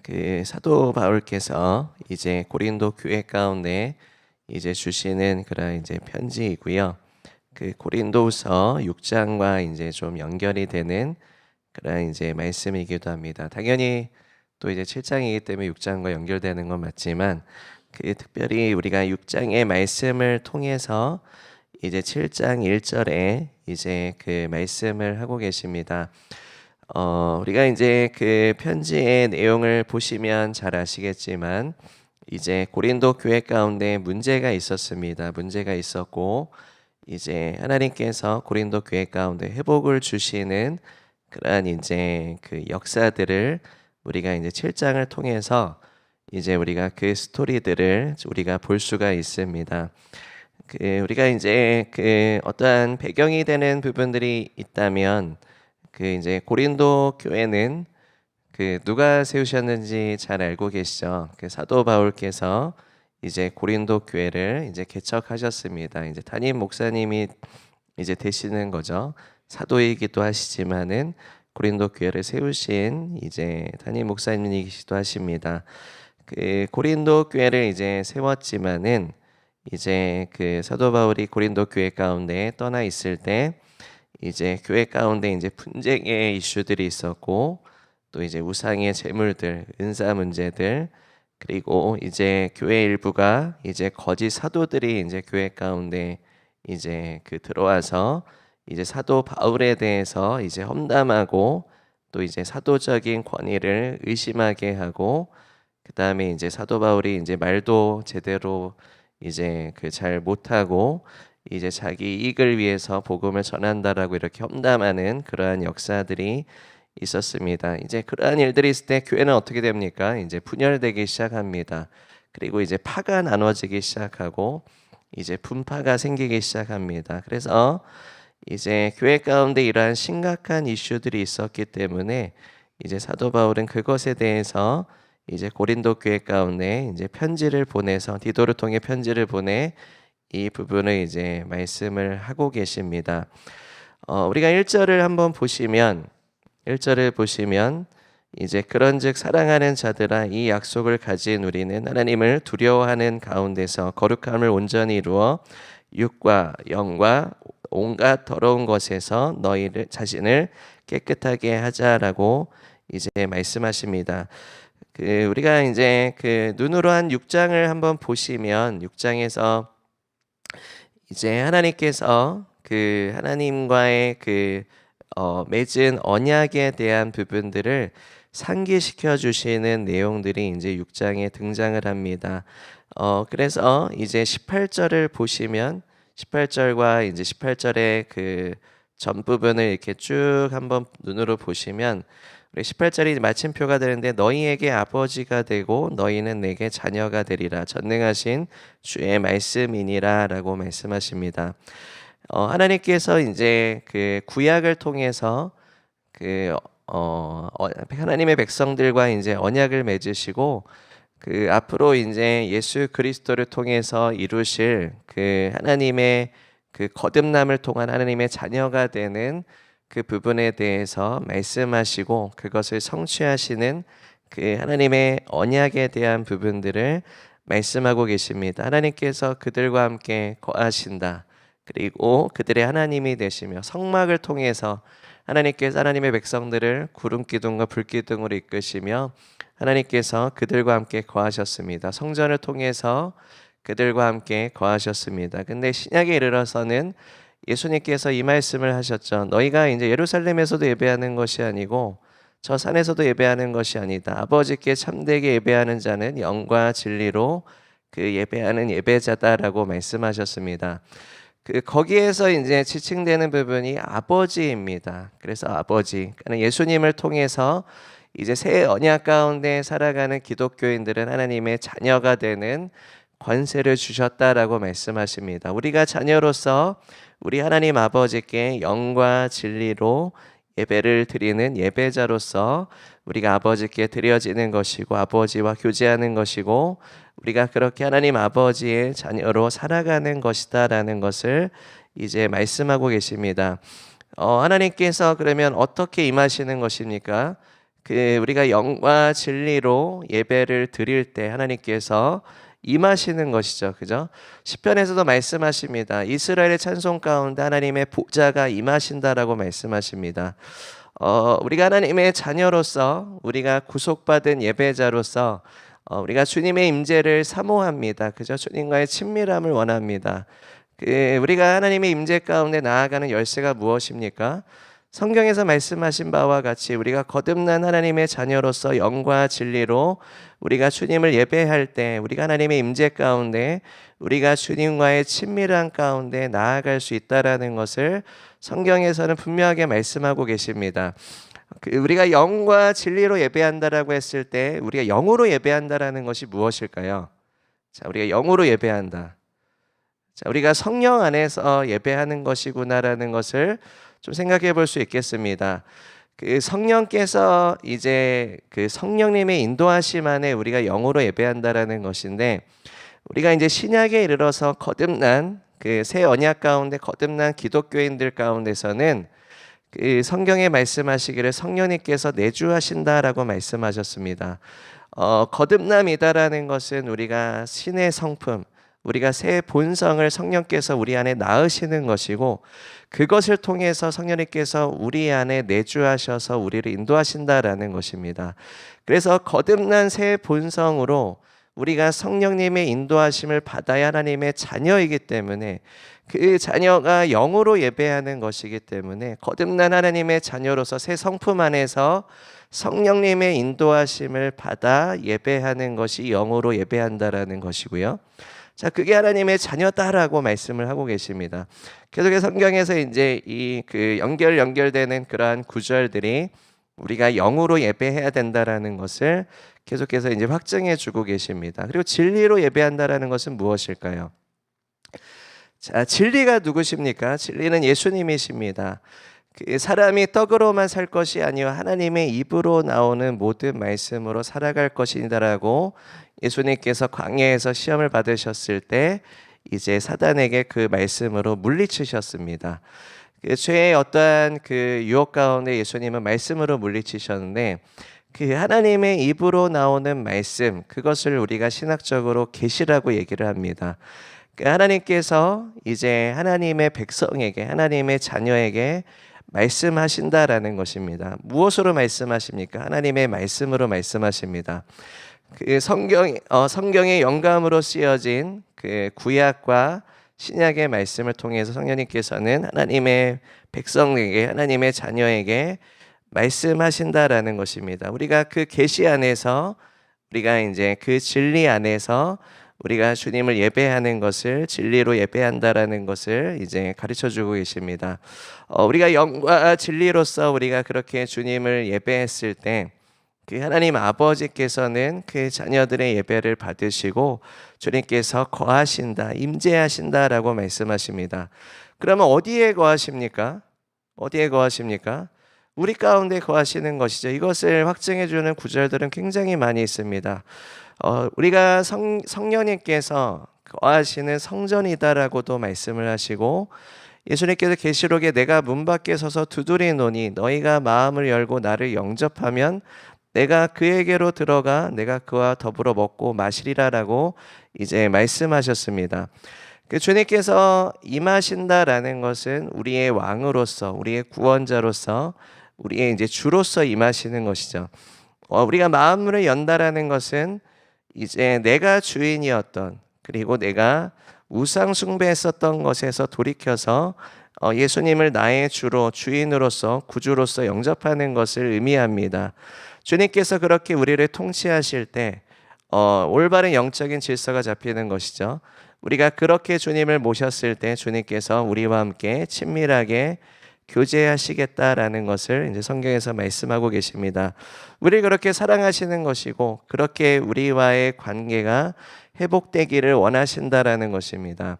그 사도 바울께서 이제 고린도 교회 가운데 이제 주시는 그런 이제 편지이고요. 그 고린도후서 6장과 이제 좀 연결이 되는 그런 이제 말씀이기도 합니다. 당연히 또 이제 7장이기 때문에 6장과 연결되는 건 맞지만 그 특별히 우리가 6장의 말씀을 통해서 이제 7장 1절에 이제 그 말씀을 하고 계십니다. 우리가 이제 그 편지의 내용을 보시면 잘 아시겠지만 이제 고린도 교회 가운데 문제가 있었습니다. 문제가 있었고 이제 하나님께서 고린도 교회 가운데 회복을 주시는 그러한 이제 그 역사들을 우리가 이제 7장을 통해서 이제 우리가 그 스토리들을 우리가 볼 수가 있습니다. 그 우리가 이제 그 어떠한 배경이 되는 부분들이 있다면 그 이제 고린도 교회는 그 누가 세우셨는지 잘 알고 계시죠? 그 사도 바울께서 이제 고린도 교회를 이제 개척하셨습니다. 이제 담임 목사님이 이제 되시는 거죠. 사도이기도 하시지만은 고린도 교회를 세우신 이제 담임 목사님이시기도 하십니다. 그 고린도 교회를 이제 세웠지만은 이제 그 사도 바울이 고린도 교회 가운데 떠나 있을 때 이제 교회 가운데 이제 분쟁의 이슈들이 있었고 또 이제 우상의 제물들, 은사 문제들 그리고 이제 교회 일부가 이제 거짓 사도들이 이제 교회 가운데 이제 그 들어와서 이제 사도 바울에 대해서 이제 험담하고 또 이제 사도적인 권위를 의심하게 하고 그 다음에 이제 사도 바울이 이제 말도 제대로 이제 그 잘 못하고 이제 자기 이익을 위해서 복음을 전한다라고 이렇게 험담하는 그러한 역사들이 있었습니다. 이제 그러한 일들이 있을 때 교회는 어떻게 됩니까? 이제 분열되기 시작합니다. 그리고 이제 파가 나눠지기 시작하고 이제 분파가 생기기 시작합니다. 그래서 이제 교회 가운데 이러한 심각한 이슈들이 있었기 때문에 이제 사도 바울은 그것에 대해서 이제 고린도 교회 가운데 이제 편지를 보내서 디도를 통해 편지를 보내 이 부분을 이제 말씀을 하고 계십니다. 우리가 1절을 한번 보시면 1절을 보시면 이제 그런즉 사랑하는 자들아 이 약속을 가진 우리는 하나님을 두려워하는 가운데서 거룩함을 온전히 이루어 육과 영과 온갖 더러운 것에서 너희를 자신을 깨끗하게 하자라고 이제 말씀하십니다. 그 우리가 이제 그 눈으로 한 6장을 한번 보시면 6장에서 이제 하나님께서 그 하나님과의 그 맺은 언약에 대한 부분들을 상기시켜 주시는 내용들이 이제 6장에 등장을 합니다. 그래서 이제 18절을 보시면 18절과 이제 18절의 그 전 부분을 이렇게 쭉 한번 눈으로 보시면 우리 18절이 마침표가 되는데 너희에게 아버지가 되고 너희는 내게 자녀가 되리라 전능하신 주의 말씀이니라라고 말씀하십니다. 하나님께서 이제 그 구약을 통해서 그 하나님의 백성들과 이제 언약을 맺으시고 그 앞으로 이제 예수 그리스도를 통해서 이루실 그 하나님의 그 거듭남을 통한 하나님의 자녀가 되는 그 부분에 대해서 말씀하시고 그것을 성취하시는 그 하나님의 언약에 대한 부분들을 말씀하고 계십니다. 하나님께서 그들과 함께 거하신다. 그리고 그들의 하나님이 되시며 성막을 통해서 하나님께서 하나님의 백성들을 구름 기둥과 불 기둥으로 이끄시며 하나님께서 그들과 함께 거하셨습니다. 성전을 통해서 그들과 함께 거하셨습니다. 근데 신약에 이르러서는 예수님께서 이 말씀을 하셨죠. 너희가 이제 예루살렘에서도 예배하는 것이 아니고 저 산에서도 예배하는 것이 아니다. 아버지께 참되게 예배하는 자는 영과 진리로 그 예배하는 예배자다라고 말씀하셨습니다. 그 거기에서 이제 지칭되는 부분이 아버지입니다. 그래서 아버지, 그러니까 예수님을 통해서 이제 새 언약 가운데 살아가는 기독교인들은 하나님의 자녀가 되는 권세를 주셨다라고 말씀하십니다. 우리가 자녀로서 우리 하나님 아버지께 영과 진리로 예배를 드리는 예배자로서 우리가 아버지께 드려지는 것이고 아버지와 교제하는 것이고 우리가 그렇게 하나님 아버지의 자녀로 살아가는 것이다라는 것을 이제 말씀하고 계십니다. 하나님께서 그러면 어떻게 임하시는 것입니까? 우리가 영과 진리로 예배를 드릴 때 하나님께서 임하시는 것이죠. 그죠? 시편에서도 말씀하십니다. 이스라엘의 찬송 가운데 하나님의 보좌가 임하신다라고 말씀하십니다. 우리가 하나님의 자녀로서, 우리가 구속받은 예배자로서 우리가 주님의 임재를 사모합니다. 그죠? 주님과의 친밀함을 원합니다. 우리가 하나님의 임재 가운데 나아가는 열쇠가 무엇입니까? 성경에서 말씀하신 바와 같이 우리가 거듭난 하나님의 자녀로서 영과 진리로 우리가 주님을 예배할 때, 우리가 하나님의 임재 가운데 우리가 주님과의 친밀한 가운데 나아갈 수 있다라는 것을 성경에서는 분명하게 말씀하고 계십니다. 우리가 영과 진리로 예배한다라고 했을 때 우리가 영으로 예배한다라는 것이 무엇일까요? 자, 우리가 영으로 예배한다. 자, 우리가 성령 안에서 예배하는 것이구나라는 것을 좀 생각해 볼 수 있겠습니다. 성령께서 이제 성령님의 인도하심 안에 우리가 영으로 예배한다라는 것인데, 우리가 이제 신약에 이르러서 거듭난 새 언약 가운데 거듭난 기독교인들 가운데서는 성경에 말씀하시기를 성령님께서 내주하신다라고 말씀하셨습니다. 거듭남이다라는 것은 우리가 신의 성품, 우리가 새 본성을 성령께서 우리 안에 낳으시는 것이고, 그것을 통해서 성령님께서 우리 안에 내주하셔서 우리를 인도하신다라는 것입니다. 그래서 거듭난 새 본성으로 우리가 성령님의 인도하심을 받아야 하나님의 자녀이기 때문에, 그 자녀가 영으로 예배하는 것이기 때문에 거듭난 하나님의 자녀로서 새 성품 안에서 성령님의 인도하심을 받아 예배하는 것이 영으로 예배한다라는 것이고요. 자, 그게 하나님의 자녀다라고 말씀을 하고 계십니다. 계속해서 성경에서 이제 연결되는 그러한 구절들이 우리가 영으로 예배해야 된다라는 것을 계속해서 이제 확증해 주고 계십니다. 그리고 진리로 예배한다라는 것은 무엇일까요? 자, 진리가 누구십니까? 진리는 예수님이십니다. 사람이 떡으로만 살 것이 아니요 하나님의 입으로 나오는 모든 말씀으로 살아갈 것이다라고 예수님께서 광야에서 시험을 받으셨을 때 이제 사단에게 그 말씀으로 물리치셨습니다. 죄의 어떠한 유혹 가운데 예수님은 말씀으로 물리치셨는데, 하나님의 입으로 나오는 말씀, 그것을 우리가 신학적으로 계시라고 얘기를 합니다. 하나님께서 이제 하나님의 백성에게, 하나님의 자녀에게 말씀하신다라는 것입니다. 무엇으로 말씀하십니까? 하나님의 말씀으로 말씀하십니다. 성경의 영감으로 쓰여진 구약과 신약의 말씀을 통해서 성령님께서는 하나님의 백성에게, 하나님의 자녀에게 말씀하신다라는 것입니다. 우리가 그 계시 안에서, 우리가 이제 그 진리 안에서 우리가 주님을 예배하는 것을, 진리로 예배한다라는 것을 이제 가르쳐 주고 계십니다. 우리가 영과 진리로서 우리가 그렇게 주님을 예배했을 때 하나님 아버지께서는 그 자녀들의 예배를 받으시고 주님께서 거하신다, 임재하신다라고 말씀하십니다. 그러면 어디에 거하십니까? 어디에 거하십니까? 우리 가운데 거하시는 것이죠. 이것을 확증해 주는 구절들은 굉장히 많이 있습니다. 우리가 성령님께서 거하시는 성전이다라고도 말씀을 하시고, 예수님께서 계시록에 내가 문 밖에 서서 두드리노니 너희가 마음을 열고 나를 영접하면 내가 그에게로 들어가 내가 그와 더불어 먹고 마시리라라고 이제 말씀하셨습니다. 주님께서 임하신다라는 것은 우리의 왕으로서, 우리의 구원자로서, 우리의 이제 주로서 임하시는 것이죠. 우리가 마음을 연다라는 것은 이제 내가 주인이었던, 그리고 내가 우상 숭배했었던 것에서 돌이켜서 예수님을 나의 주로, 주인으로서, 구주로서 영접하는 것을 의미합니다. 주님께서 그렇게 우리를 통치하실 때 올바른 영적인 질서가 잡히는 것이죠. 우리가 그렇게 주님을 모셨을 때 주님께서 우리와 함께 친밀하게 교제하시겠다라는 것을 이제 성경에서 말씀하고 계십니다. 우리 그렇게 사랑하시는 것이고, 그렇게 우리와의 관계가 회복되기를 원하신다라는 것입니다.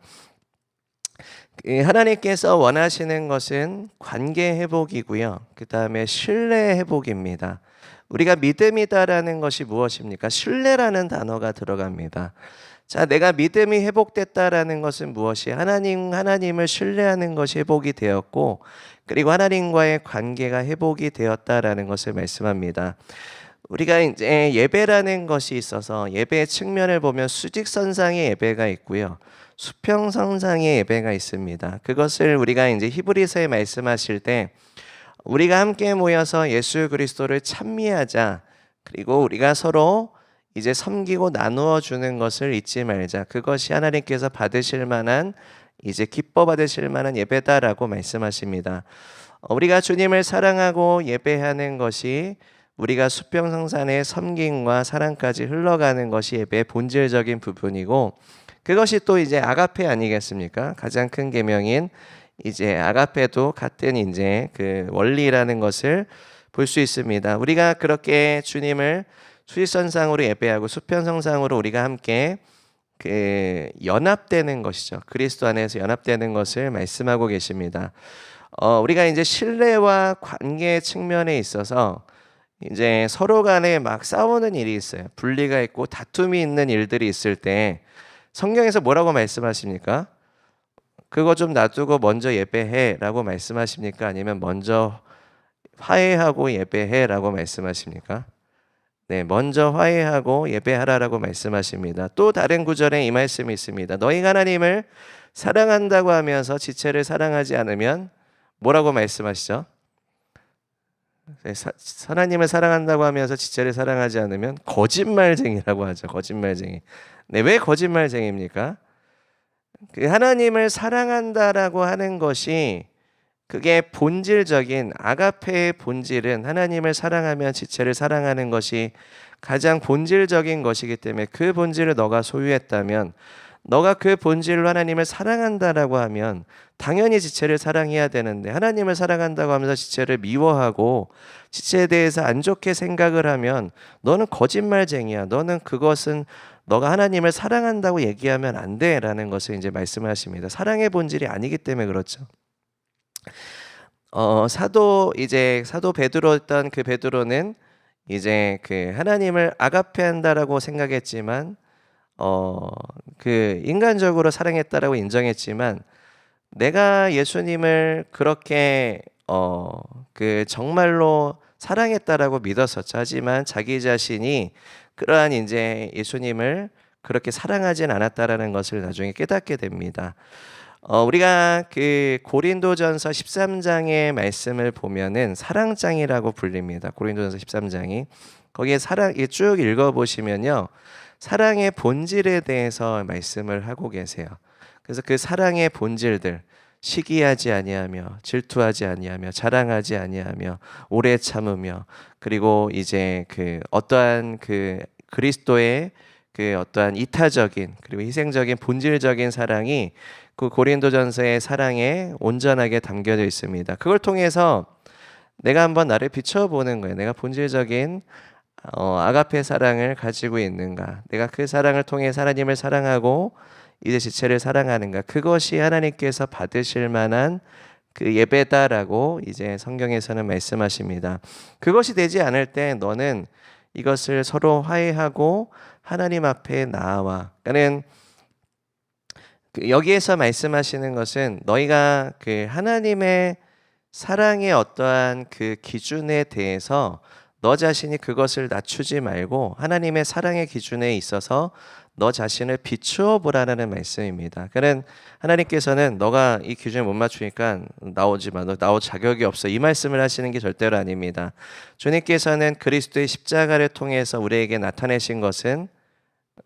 하나님께서 원하시는 것은 관계 회복이고요. 그 다음에 신뢰 회복입니다. 우리가 믿음이다라는 것이 무엇입니까? 신뢰라는 단어가 들어갑니다. 자, 내가 믿음이 회복됐다라는 것은 무엇이? 하나님을 신뢰하는 것이 회복이 되었고, 그리고 하나님과의 관계가 회복이 되었다라는 것을 말씀합니다. 우리가 이제 예배라는 것이 있어서 예배의 측면을 보면 수직선상의 예배가 있고요, 수평선상의 예배가 있습니다. 그것을 우리가 이제 히브리서에 말씀하실 때 우리가 함께 모여서 예수 그리스도를 찬미하자, 그리고 우리가 서로 이제 섬기고 나누어 주는 것을 잊지 말자, 그것이 하나님께서 받으실 만한, 이제 기뻐 받으실 만한 예배다라고 말씀하십니다. 우리가 주님을 사랑하고 예배하는 것이 우리가 수평성산의 섬김과 사랑까지 흘러가는 것이 예배의 본질적인 부분이고, 그것이 또 이제 아가페 아니겠습니까? 가장 큰 계명인 이제 아가페도 같은 이제 그 원리라는 것을 볼 수 있습니다. 우리가 그렇게 주님을 수직선상으로 예배하고 수평성상으로 우리가 함께 그 연합되는 것이죠. 그리스도 안에서 연합되는 것을 말씀하고 계십니다. 우리가 이제 신뢰와 관계 측면에 있어서 이제 서로 간에 막 싸우는 일이 있어요. 분리가 있고 다툼이 있는 일들이 있을 때 성경에서 뭐라고 말씀하십니까? 그거 좀 놔두고 먼저 예배해 라고 말씀하십니까? 아니면 먼저 화해하고 예배해 라고 말씀하십니까? 네, 먼저 화해하고 예배하라라고 말씀하십니다. 또 다른 구절에 이 말씀이 있습니다. 너희가 하나님을 사랑한다고 하면서 지체를 사랑하지 않으면 뭐라고 말씀하시죠? 하나님을 사랑한다고 하면서 지체를 사랑하지 않으면 거짓말쟁이라고 하죠. 거짓말쟁이. 네, 왜 거짓말쟁이입니까? 그 하나님을 사랑한다라고 하는 것이, 그게 본질적인 아가페의 본질은 하나님을 사랑하면 지체를 사랑하는 것이 가장 본질적인 것이기 때문에, 그 본질을 너가 소유했다면, 너가 그 본질로 하나님을 사랑한다라고 하면 당연히 지체를 사랑해야 되는데, 하나님을 사랑한다고 하면서 지체를 미워하고 지체에 대해서 안 좋게 생각을 하면 너는 거짓말쟁이야. 너는 그것은 너가 하나님을 사랑한다고 얘기하면 안 돼라는 것을 이제 말씀을 하십니다. 사랑의 본질이 아니기 때문에 그렇죠. 사도 베드로였던 그 베드로는 이제 그 하나님을 아가페한다라고 생각했지만, 그 인간적으로 사랑했다라고 인정했지만, 내가 예수님을 그렇게 그 정말로 사랑했다라고 믿었었죠. 하지만 자기 자신이 그러한 이제 예수님을 그렇게 사랑하진 않았다라는 것을 나중에 깨닫게 됩니다. 우리가 그 고린도전서 13장의 말씀을 보면은 사랑장이라고 불립니다. 고린도전서 13장이 거기에 사랑 쭉 읽어보시면요, 사랑의 본질에 대해서 말씀을 하고 계세요. 그래서 그 사랑의 본질들, 시기하지 아니하며 질투하지 아니하며 자랑하지 아니하며 오래 참으며, 그리고 이제 그 어떠한 그 그리스도의 그 어떠한 이타적인 그리고 희생적인 본질적인 사랑이 그 고린도전서의 사랑에 온전하게 담겨져 있습니다. 그걸 통해서 내가 한번 나를 비춰보는 거예요. 내가 본질적인 아가페 사랑을 가지고 있는가? 내가 그 사랑을 통해 하나님을 사랑하고 이제 지체를 사랑하는가? 그것이 하나님께서 받으실 만한 그 예배다라고 이제 성경에서는 말씀하십니다. 그것이 되지 않을 때 너는 이것을 서로 화해하고 하나님 앞에 나아와. 그러니까는 여기에서 말씀하시는 것은 너희가 그 하나님의 사랑의 어떠한 그 기준에 대해서 너 자신이 그것을 낮추지 말고 하나님의 사랑의 기준에 있어서 너 자신을 비추어 보라는 말씀입니다. 그는 하나님께서는 너가 이 기준에 못 맞추니까 나오지 마. 너 나올 자격이 없어. 이 말씀을 하시는 게 절대로 아닙니다. 주님께서는 그리스도의 십자가를 통해서 우리에게 나타내신 것은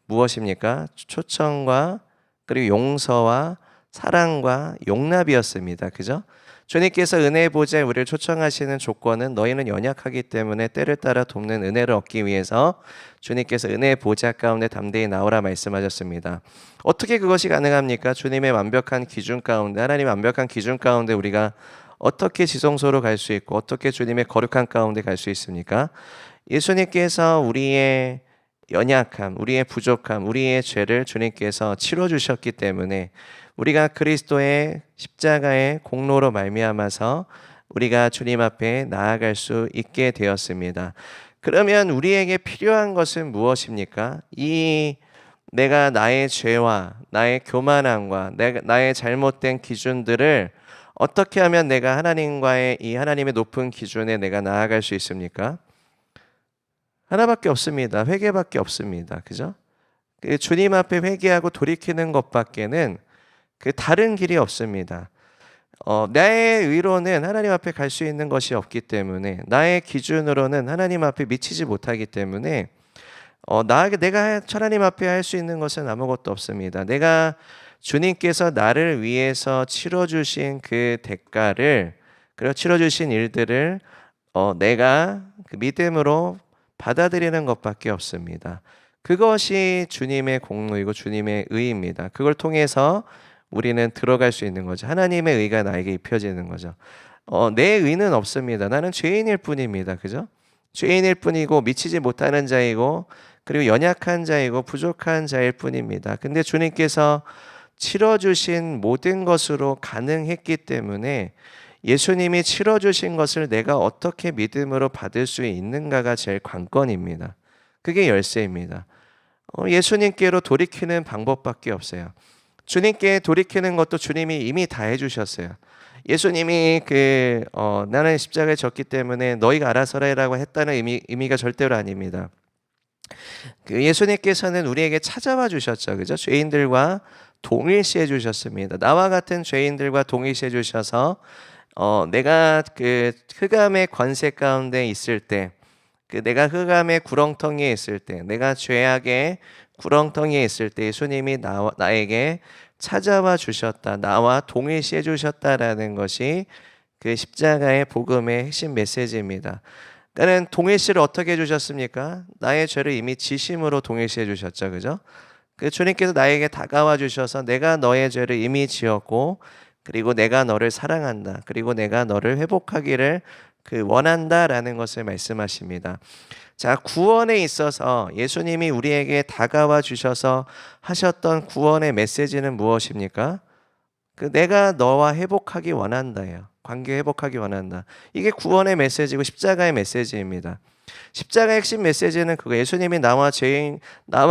무엇입니까? 초청과 그리고 용서와 사랑과 용납이었습니다. 그죠? 주님께서 은혜의 보좌에 우리를 초청하시는 조건은 너희는 연약하기 때문에 때를 따라 돕는 은혜를 얻기 위해서 주님께서 은혜의 보좌 가운데 담대히 나오라 말씀하셨습니다. 어떻게 그것이 가능합니까? 주님의 완벽한 기준 가운데, 하나님의 완벽한 기준 가운데 우리가 어떻게 지성소로 갈 수 있고 어떻게 주님의 거룩한 가운데 갈 수 있습니까? 예수님께서 우리의 연약함, 우리의 부족함, 우리의 죄를 주님께서 치러주셨기 때문에 우리가 그리스도의 십자가의 공로로 말미암아서 우리가 주님 앞에 나아갈 수 있게 되었습니다. 그러면 우리에게 필요한 것은 무엇입니까? 내가 나의 죄와 나의 교만함과 나의 잘못된 기준들을 어떻게 하면 내가 하나님과의 이 하나님의 높은 기준에 내가 나아갈 수 있습니까? 하나밖에 없습니다. 회개밖에 없습니다. 그죠? 그 주님 앞에 회개하고 돌이키는 것밖에는 그 다른 길이 없습니다. 나의 의로는 하나님 앞에 갈 수 있는 것이 없기 때문에, 나의 기준으로는 하나님 앞에 미치지 못하기 때문에 내가 하나님 앞에 할 수 있는 것은 아무것도 없습니다. 내가 주님께서 나를 위해서 치러주신 그 대가를, 그리고 치러주신 일들을 내가 그 믿음으로 받아들이는 것밖에 없습니다. 그것이 주님의 공로이고 주님의 의입니다. 그걸 통해서 우리는 들어갈 수 있는 거죠. 하나님의 의가 나에게 입혀지는 거죠. 내 의는 없습니다. 나는 죄인일 뿐입니다. 그죠? 죄인일 뿐이고 미치지 못하는 자이고 그리고 연약한 자이고 부족한 자일 뿐입니다. 근데 주님께서 치러주신 모든 것으로 가능했기 때문에 예수님이 치러주신 것을 내가 어떻게 믿음으로 받을 수 있는가가 제일 관건입니다. 그게 열쇠입니다. 예수님께로 돌이키는 방법밖에 없어요. 주님께 돌이키는 것도 주님이 이미 다 해주셨어요. 예수님이 나는 십자가에 졌기 때문에 너희가 알아서 해라고 했다는 의미가 절대로 아닙니다. 예수님께서는 우리에게 찾아와 주셨죠. 그죠? 죄인들과 동일시해 주셨습니다. 나와 같은 죄인들과 동일시해 주셔서 내가 그 흑암의 권세 가운데 있을 때, 내가 흑암의 구렁텅이에 있을 때, 내가 죄악의 구렁텅이에 있을 때 예수님이 나에게 찾아와 주셨다, 나와 동일시해 주셨다라는 것이 그 십자가의 복음의 핵심 메시지입니다. 그러니까 동일시를 어떻게 해주셨습니까? 나의 죄를 이미 지심으로 동일시해 주셨죠. 그죠? 주님께서 나에게 다가와 주셔서 내가 너의 죄를 이미 지었고 그리고 내가 너를 사랑한다. 그리고 내가 너를 회복하기를 원한다라는 것을 말씀하십니다. 자, 구원에 있어서 예수님이 우리에게 다가와 주셔서 하셨던 구원의 메시지는 무엇입니까? 내가 너와 회복하기 원한다예요. 관계 회복하기 원한다. 이게 구원의 메시지고 십자가의 메시지입니다. 십자가의 핵심 메시지는 그거. 예수님이 나와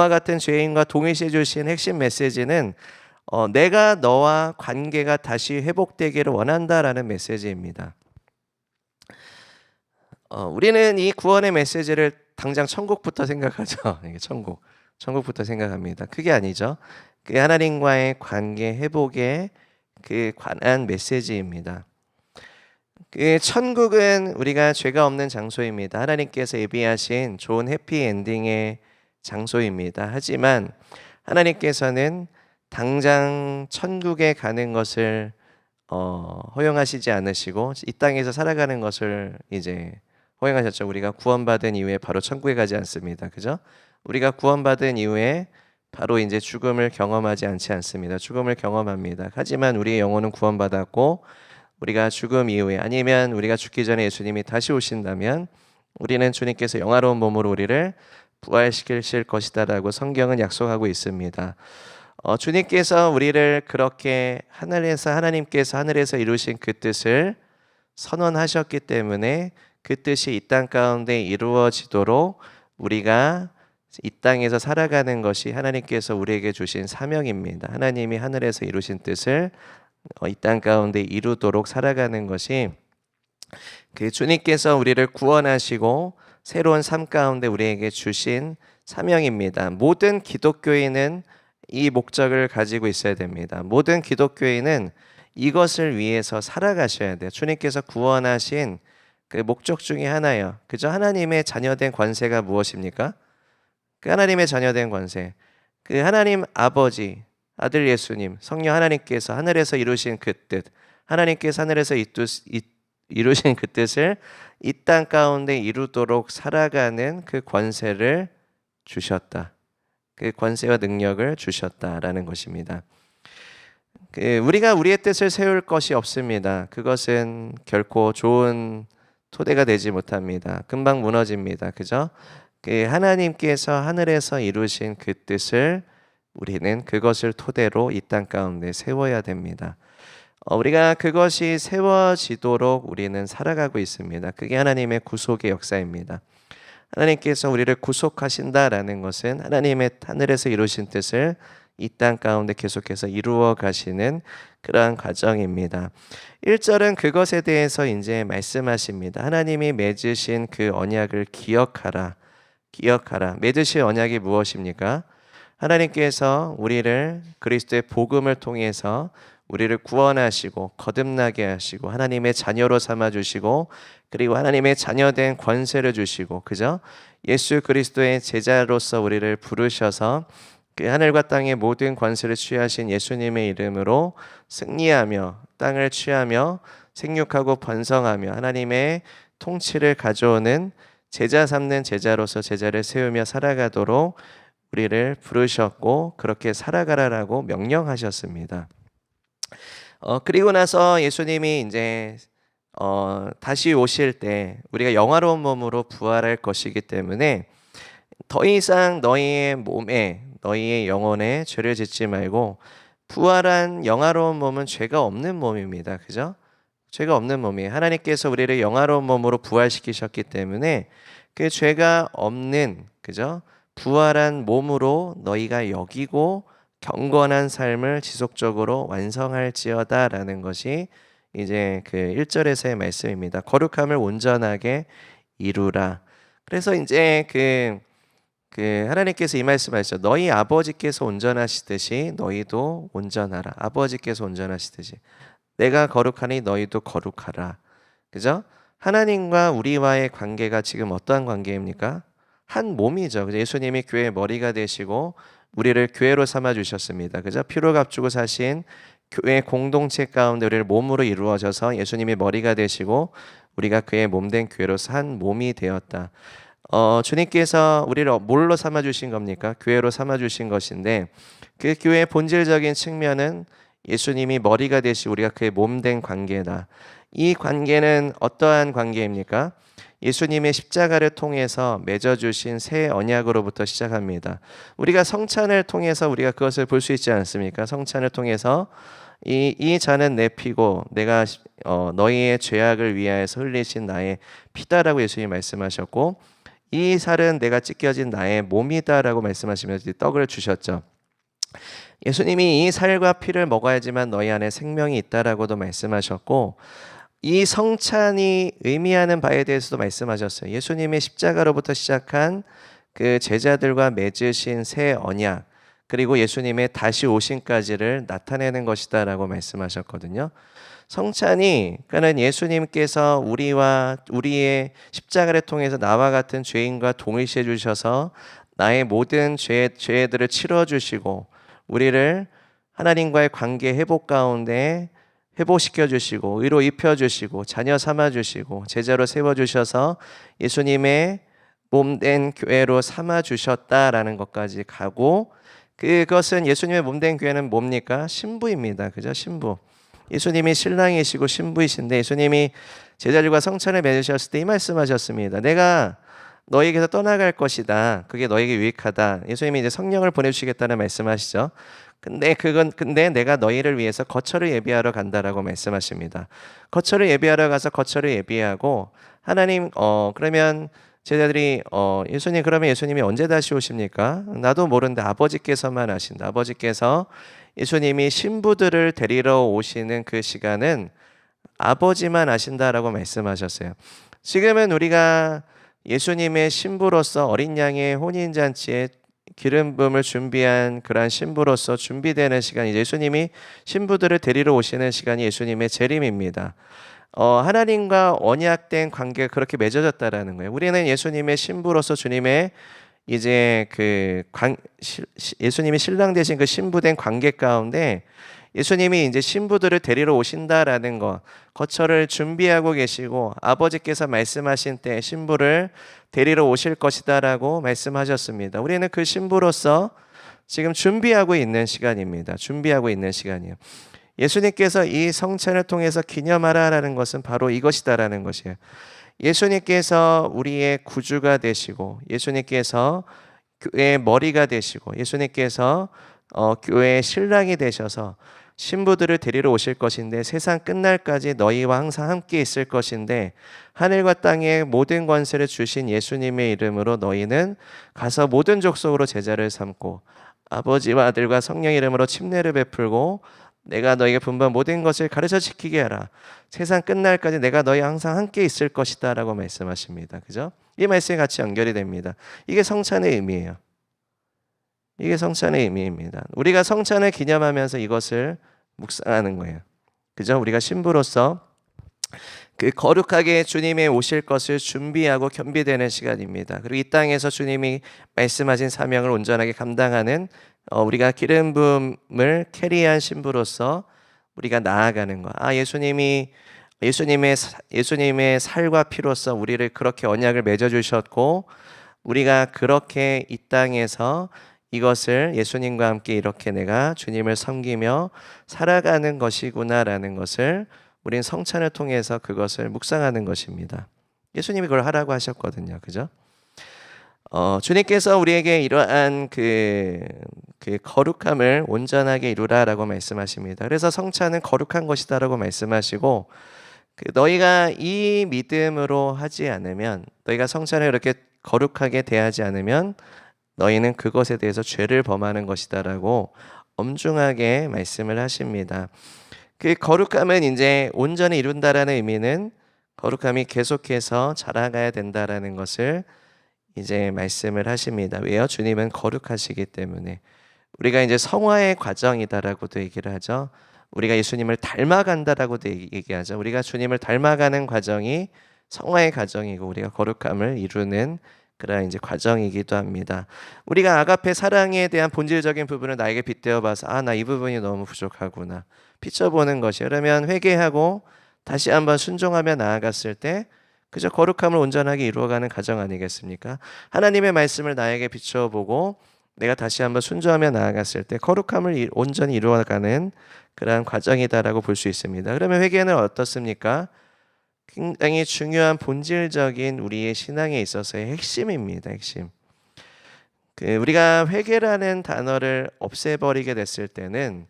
같은 죄인과 동일시해 주신 핵심 메시지는 내가 너와 관계가 다시 회복되기를 원한다라는 메시지입니다. 우리는 이 구원의 메시지를 당장 천국부터 생각하죠. 이게 천국부터 생각합니다. 그게 아니죠. 그 하나님과의 관계 회복에 관한 메시지입니다. 천국은 우리가 죄가 없는 장소입니다. 하나님께서 예비하신 좋은 해피엔딩의 장소입니다. 하지만 하나님께서는 당장 천국에 가는 것을 허용하시지 않으시고 이 땅에서 살아가는 것을 이제 허용하셨죠. 우리가 구원받은 이후에 바로 천국에 가지 않습니다. 그죠? 우리가 구원받은 이후에 바로 이제 죽음을 경험하지 않지 않습니다. 죽음을 경험합니다. 하지만 우리의 영혼은 구원받았고 우리가 죽음 이후에 아니면 우리가 죽기 전에 예수님이 다시 오신다면 우리는 주님께서 영화로운 몸으로 우리를 부활시키실 것이다라고 성경은 약속하고 있습니다. 주님께서 우리를 그렇게 하나님께서 하늘에서 이루신 그 뜻을 선언하셨기 때문에 그 뜻이 이 땅 가운데 이루어지도록 우리가 이 땅에서 살아가는 것이 하나님께서 우리에게 주신 사명입니다. 하나님이 하늘에서 이루신 뜻을 이 땅 가운데 이루도록 살아가는 것이 주님께서 우리를 구원하시고 새로운 삶 가운데 우리에게 주신 사명입니다. 모든 기독교인은 이 목적을 가지고 있어야 됩니다. 모든 기독교인은 이것을 위해서 살아가셔야 돼요. 주님께서 구원하신 그 목적 중에 하나예요. 그저 하나님의 자녀된 권세가 무엇입니까? 하나님의 자녀된 권세, 하나님 아버지, 아들 예수님, 성령 하나님께서 하늘에서 이루신 그 뜻, 하나님께서 하늘에서 이루신 그 뜻을 이 땅 가운데 이루도록 살아가는 그 권세를 주셨다. 그 권세와 능력을 주셨다라는 것입니다. 우리가 우리의 뜻을 세울 것이 없습니다. 그것은 결코 좋은 토대가 되지 못합니다. 금방 무너집니다. 그죠? 하나님께서 하늘에서 이루신 그 뜻을 우리는 그것을 토대로 이 땅 가운데 세워야 됩니다. 우리가 그것이 세워지도록 우리는 살아가고 있습니다. 그게 하나님의 구속의 역사입니다. 하나님께서 우리를 구속하신다라는 것은 하나님의 하늘에서 이루신 뜻을 이 땅 가운데 계속해서 이루어 가시는 그러한 과정입니다. 1절은 그것에 대해서 이제 말씀하십니다. 하나님이 맺으신 그 언약을 기억하라. 기억하라. 맺으신 언약이 무엇입니까? 하나님께서 우리를 그리스도의 복음을 통해서 우리를 구원하시고 거듭나게 하시고 하나님의 자녀로 삼아 주시고 그리고 하나님의 자녀된 권세를 주시고 그죠? 예수 그리스도의 제자로서 우리를 부르셔서 그 하늘과 땅의 모든 권세를 취하신 예수님의 이름으로 승리하며 땅을 취하며 생육하고 번성하며 하나님의 통치를 가져오는 제자 삼는 제자로서 제자를 세우며 살아가도록 우리를 부르셨고 그렇게 살아가라라고 명령하셨습니다. 그리고 나서 예수님이 이제 다시 오실 때 우리가 영화로운 몸으로 부활할 것이기 때문에 더 이상 너희의 몸에 너희의 영혼에 죄를 짓지 말고 부활한 영화로운 몸은 죄가 없는 몸입니다. 그죠? 죄가 없는 몸이에요. 하나님께서 우리를 영화로운 몸으로 부활시키셨기 때문에 그 죄가 없는 그죠? 부활한 몸으로 너희가 여기고 경건한 삶을 지속적으로 완성할지어다라는 것이 이제 그 1절에서의 말씀입니다. 거룩함을 온전하게 이루라. 그래서 이제 그 하나님께서 이 말씀하셨죠. 너희 아버지께서 온전하시듯이 너희도 온전하라. 아버지께서 온전하시듯이 내가 거룩하니 너희도 거룩하라. 그죠? 하나님과 우리와의 관계가 지금 어떠한 관계입니까? 한 몸이죠. 예수님이 교회의 머리가 되시고 우리를 교회로 삼아 주셨습니다. 그죠? 피로 값주고 사신 교회 공동체 가운데 우리를 몸으로 이루어져서 예수님이 머리가 되시고 우리가 그의 몸된 교회로서 한 몸이 되었다. 주님께서 우리를 뭘로 삼아 주신 겁니까? 교회로 삼아 주신 것인데 그 교회의 본질적인 측면은 예수님이 머리가 되시고 우리가 그의 몸된 관계다. 이 관계는 어떠한 관계입니까? 예수님의 십자가를 통해서 맺어주신 새 언약으로부터 시작합니다. 우리가 성찬을 통해서 우리가 그것을 볼 수 있지 않습니까? 성찬을 통해서 이 잔은 내 피고 내가 너희의 죄악을 위하여서 흘리신 나의 피다라고 예수님이 말씀하셨고 이 살은 내가 찢겨진 나의 몸이다라고 말씀하시면서 떡을 주셨죠. 예수님이 이 살과 피를 먹어야지만 너희 안에 생명이 있다라고도 말씀하셨고 이 성찬이 의미하는 바에 대해서도 말씀하셨어요. 예수님의 십자가로부터 시작한 그 제자들과 맺으신 새 언약 그리고 예수님의 다시 오심까지를 나타내는 것이다라고 말씀하셨거든요. 성찬이 그는 예수님께서 우리와 우리의 십자가를 통해서 나와 같은 죄인과 동일시해 주셔서 나의 모든 죄들을 치러 주시고 우리를 하나님과의 관계 회복 가운데 회복시켜 주시고 의로 입혀 주시고 자녀 삼아 주시고 제자로 세워 주셔서 예수님의 몸된 교회로 삼아 주셨다라는 것까지 가고 그것은 예수님의 몸된 교회는 뭡니까? 신부입니다. 그죠? 신부. 예수님이 신랑이시고 신부이신데 예수님이 제자들과 성찬을 맺으셨을 때 이 말씀하셨습니다. 내가 너희에게서 떠나갈 것이다. 그게 너희에게 유익하다. 예수님이 이제 성령을 보내주시겠다는 말씀하시죠. 근데 내가 너희를 위해서 거처를 예비하러 간다라고 말씀하십니다. 거처를 예비하러 가서 거처를 예비하고 하나님 그러면 제자들이 예수님 그러면 예수님이 언제 다시 오십니까? 나도 모르는데 아버지께서만 아신다. 아버지께서 예수님이 신부들을 데리러 오시는 그 시간은 아버지만 아신다라고 말씀하셨어요. 지금은 우리가 예수님의 신부로서 어린 양의 혼인잔치에 기름 부음을 준비한 그러한 신부로서 준비되는 시간이 예수님이 신부들을 데리러 오시는 시간이 예수님의 재림입니다. 하나님과 언약된 관계가 그렇게 맺어졌다라는 거예요. 우리는 예수님의 신부로서 주님의 이제 예수님이 신랑 되신 그 신부된 관계 가운데 예수님이 이제 신부들을 데리러 오신다라는 것, 거처를 준비하고 계시고 아버지께서 말씀하신 때 신부를 데리러 오실 것이다라고 말씀하셨습니다. 우리는 그 신부로서 지금 준비하고 있는 시간입니다. 준비하고 있는 시간이에요. 예수님께서 이 성찬을 통해서 기념하라라는 것은 바로 이것이다라는 것이에요. 예수님께서 우리의 구주가 되시고 예수님께서 교회의 머리가 되시고 예수님께서 교회의 신랑이 되셔서 신부들을 데리러 오실 것인데 세상 끝날까지 너희와 항상 함께 있을 것인데 하늘과 땅의 모든 권세를 주신 예수님의 이름으로 너희는 가서 모든 족속으로 제자를 삼고 아버지와 아들과 성령 이름으로 침례를 베풀고 내가 너에게 분부한 모든 것을 가르쳐 지키게 하라. 세상 끝날까지 내가 너희 항상 함께 있을 것이다 라고 말씀하십니다. 그죠? 이 말씀이 같이 연결이 됩니다. 이게 성찬의 의미예요. 이게 성찬의 의미입니다. 우리가 성찬을 기념하면서 이것을 묵상하는 거예요. 그죠? 우리가 신부로서 그 거룩하게 주님의 오실 것을 준비하고 겸비되는 시간입니다. 그리고 이 땅에서 주님이 말씀하신 사명을 온전하게 감당하는 우리가 기름 부음을 캐리한 신부로서 우리가 나아가는 것. 예수님의 살과 피로서 우리를 그렇게 언약을 맺어 주셨고 우리가 그렇게 이 땅에서 이것을 예수님과 함께 이렇게 내가 주님을 섬기며 살아가는 것이구나라는 것을 우린 성찬을 통해서 그것을 묵상하는 것입니다. 예수님이 그걸 하라고 하셨거든요. 그죠? 주님께서 우리에게 이러한 그 거룩함을 온전하게 이루라라고 말씀하십니다. 그래서 성찬은 거룩한 것이다라고 말씀하시고 너희가 이 믿음으로 하지 않으면 너희가 성찬을 이렇게 거룩하게 대하지 않으면 너희는 그것에 대해서 죄를 범하는 것이다라고 엄중하게 말씀을 하십니다. 그 거룩함은 이제 온전히 이룬다라는 의미는 거룩함이 계속해서 자라가야 된다라는 것을 이제 말씀을 하십니다. 왜요? 주님은 거룩하시기 때문에. 우리가 이제 성화의 과정이다라고도 얘기를 하죠. 우리가 예수님을 닮아간다라고도 얘기하죠. 우리가 주님을 닮아가는 과정이 성화의 과정이고 우리가 거룩함을 이루는 그런 이제 과정이기도 합니다. 우리가 아가페 사랑에 대한 본질적인 부분을 나에게 빗대어 봐서 나 이 부분이 너무 부족하구나 비춰보는 것이 그러면 회개하고 다시 한번 순종하며 나아갔을 때 그저 거룩함을 온전하게 이루어가는 과정 아니겠습니까? 하나님의 말씀을 나에게 비춰보고 내가 다시 한번 순종하며 나아갔을 때 거룩함을 온전히 이루어가는 그러한 과정이다라고 볼 수 있습니다. 그러면 회개는 어떻습니까? 굉장히 중요한 본질적인 우리의 신앙에 있어서의 핵심입니다. 핵심. 우리가 회개라는 단어를 없애버리게 됐을 때는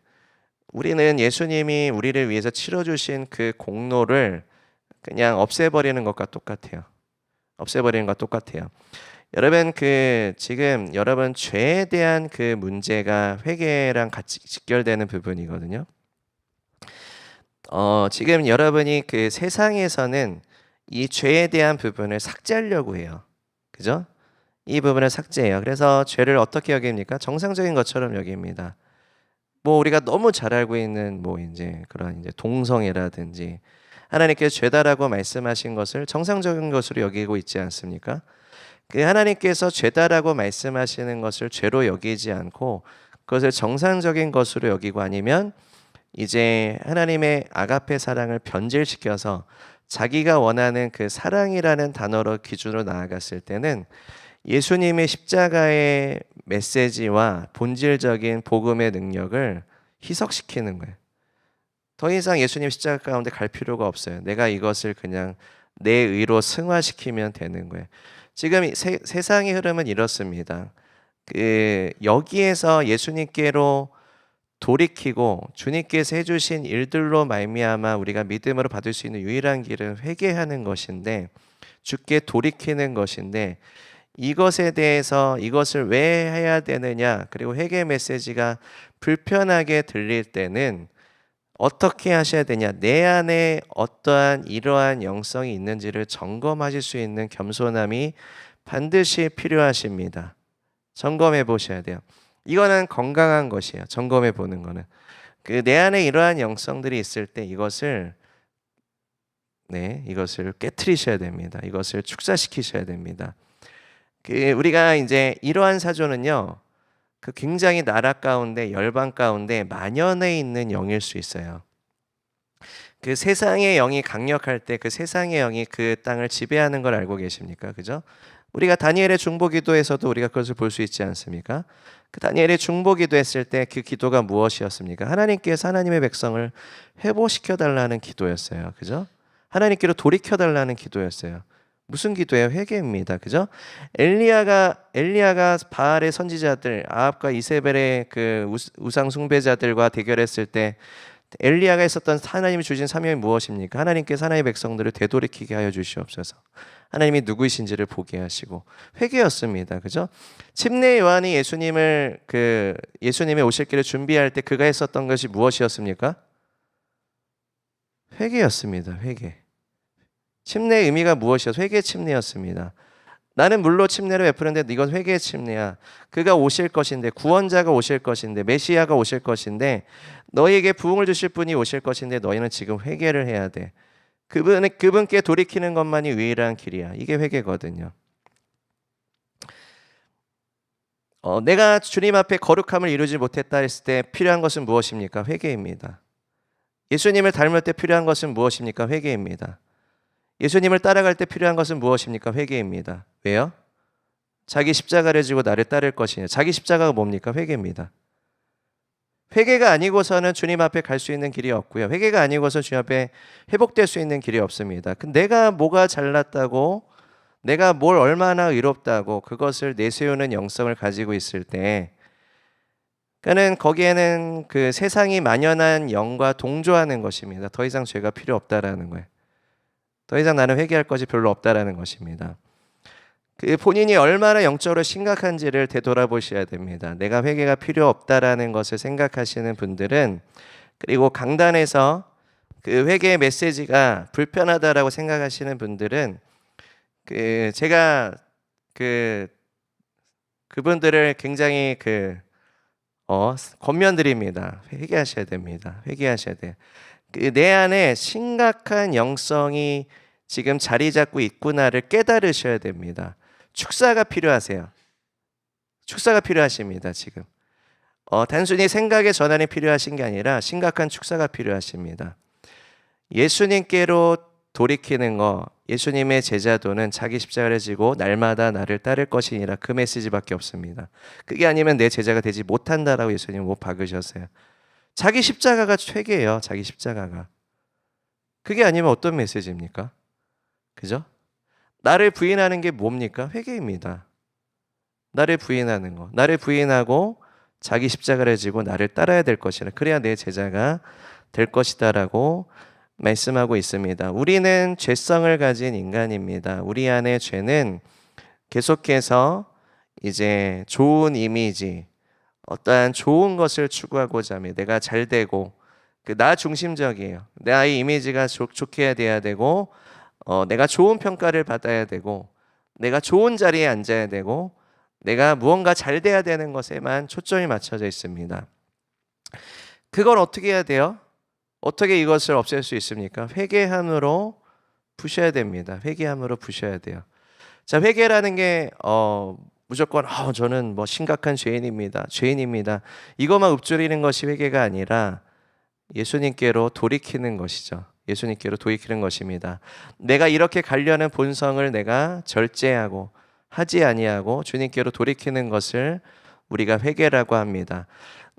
우리는 예수님이 우리를 위해서 치러주신 그 공로를 그냥 없애버리는 것과 똑같아요. 없애버리는 것과 똑같아요. 여러분 지금 여러분 죄에 대한 그 문제가 회개랑 같이 직결되는 부분이거든요. 지금 여러분이 그 세상에서는 이 죄에 대한 부분을 삭제하려고 해요. 그죠? 이 부분을 삭제해요. 그래서 죄를 어떻게 여깁니까? 정상적인 것처럼 여깁니다. 뭐 우리가 너무 잘 알고 있는 뭐 이제 그런 이제 동성애라든지 하나님께서 죄다라고 말씀하신 것을 정상적인 것으로 여기고 있지 않습니까? 그 하나님께서 죄다라고 말씀하시는 것을 죄로 여기지 않고 그것을 정상적인 것으로 여기고 아니면 이제 하나님의 아가페 사랑을 변질시켜서 자기가 원하는 그 사랑이라는 단어로 기준으로 나아갔을 때는 예수님의 십자가의 메시지와 본질적인 복음의 능력을 희석시키는 거예요. 더 이상 예수님 십자가 가운데 갈 필요가 없어요. 내가 이것을 그냥 내 의로 승화시키면 되는 거예요. 지금 세상의 흐름은 이렇습니다. 여기에서 예수님께로 돌이키고 주님께서 해주신 일들로 말미암아 우리가 믿음으로 받을 수 있는 유일한 길은 회개하는 것인데 주께 돌이키는 것인데 이것에 대해서 이것을 왜 해야 되느냐 그리고 회개 메시지가 불편하게 들릴 때는 어떻게 하셔야 되냐 내 안에 어떠한 이러한 영성이 있는지를 점검하실 수 있는 겸손함이 반드시 필요하십니다. 점검해 보셔야 돼요. 이거는 건강한 것이에요. 점검해 보는 거는 내 안에 이러한 영성들이 있을 때 이것을 깨트리셔야 됩니다. 이것을 축사시키셔야 됩니다. 우리가 이제 이러한 사조는요, 굉장히 나라 가운데 열방 가운데 만연해 있는 영일 수 있어요. 세상의 영이 강력할 때 세상의 영이 그 땅을 지배하는 걸 알고 계십니까? 그죠? 우리가 다니엘의 중보기도에서도 우리가 그것을 볼 수 있지 않습니까? 다니엘의 중보기도 했을 때 그 기도가 무엇이었습니까? 하나님께서 하나님의 백성을 회복시켜 달라는 기도였어요. 그죠? 하나님께로 돌이켜 달라는 기도였어요. 무슨 기도예요? 회개입니다. 그죠? 엘리야가 바알의 선지자들 아합과 이세벨의 그 우상 숭배자들과 대결했을 때 엘리야가 있었던 하나님이 주신 사명이 무엇입니까? 하나님께서 하나님의 백성들을 되돌이키게 하여 주시옵소서. 하나님이 누구이신지를 보게 하시고 회개였습니다. 그죠? 침례 요한이 예수님의 오실 길을 준비할 때 그가 했었던 것이 무엇이었습니까? 회개였습니다. 회개. 침례의 의미가 무엇이었어요? 회개 침례였습니다. 나는 물로 침례를 베푸는데 이건 회개의 침례야. 그가 오실 것인데, 구원자가 오실 것인데, 메시아가 오실 것인데, 너희에게 부흥을 주실 분이 오실 것인데 너희는 지금 회개를 해야 돼. 그분께 돌이키는 것만이 유일한 길이야. 이게 회개거든요. 내가 주님 앞에 거룩함을 이루지 못했다 했을 때 필요한 것은 무엇입니까? 회개입니다. 예수님을 닮을 때 필요한 것은 무엇입니까? 회개입니다. 예수님을 따라갈 때 필요한 것은 무엇입니까? 회개입니다. 왜요? 자기 십자가를 지고 나를 따를 것이냐. 자기 십자가가 뭡니까? 회개입니다. 회개가 아니고서는 주님 앞에 갈 수 있는 길이 없고요. 회개가 아니고서 주님 앞에 회복될 수 있는 길이 없습니다. 내가 뭐가 잘났다고, 내가 뭘 얼마나 의롭다고 그것을 내세우는 영성을 가지고 있을 때, 그러니까는 거기에는 그 세상이 만연한 영과 동조하는 것입니다. 더 이상 죄가 필요 없다라는 거예요. 더 이상 나는 회개할 것이 별로 없다라는 것입니다. 본인이 얼마나 영적으로 심각한지를 되돌아보셔야 됩니다. 내가 회개가 필요 없다라는 것을 생각하시는 분들은, 그리고 강단에서 그 회개의 메시지가 불편하다라고 생각하시는 분들은, 제가 그분들을 굉장히 권면드립니다. 회개하셔야 됩니다. 회개하셔야 돼요. 내 안에 심각한 영성이 지금 자리 잡고 있구나를 깨달으셔야 됩니다. 축사가 필요하세요. 축사가 필요하십니다. 지금 단순히 생각의 전환이 필요하신 게 아니라 심각한 축사가 필요하십니다. 예수님께로 돌이키는 거, 예수님의 제자도는 자기 십자가를 지고 날마다 나를 따를 것이니라, 그 메시지밖에 없습니다. 그게 아니면 내 제자가 되지 못한다라고 예수님 못 박으셨어요. 자기 십자가가 회개예요. 자기 십자가가. 그게 아니면 어떤 메시지입니까? 그죠? 나를 부인하는 게 뭡니까? 회개입니다. 나를 부인하는 거. 나를 부인하고 자기 십자가를 지고 나를 따라야 될 것이라. 그래야 내 제자가 될 것이다라고 말씀하고 있습니다. 우리는 죄성을 가진 인간입니다. 우리 안에 죄는 계속해서 이제 좋은 이미지, 어떠한 좋은 것을 추구하고자 합니다. 내가 잘 되고, 나 중심적이에요. 나의 이미지가 좋게 돼야 되고, 내가 좋은 평가를 받아야 되고, 내가 좋은 자리에 앉아야 되고, 내가 무언가 잘 돼야 되는 것에만 초점이 맞춰져 있습니다. 그걸 어떻게 해야 돼요? 어떻게 이것을 없앨 수 있습니까? 회개함으로 부셔야 됩니다. 회개함으로 부셔야 돼요. 자, 회개라는 게 무조건 저는 뭐 심각한 죄인입니다. 이것만 읊조리는 것이 회개가 아니라 예수님께로 돌이키는 것이죠. 예수님께로 돌이키는 것입니다. 내가 이렇게 가려는 본성을 내가 절제하고 하지 아니하고 주님께로 돌이키는 것을 우리가 회개라고 합니다.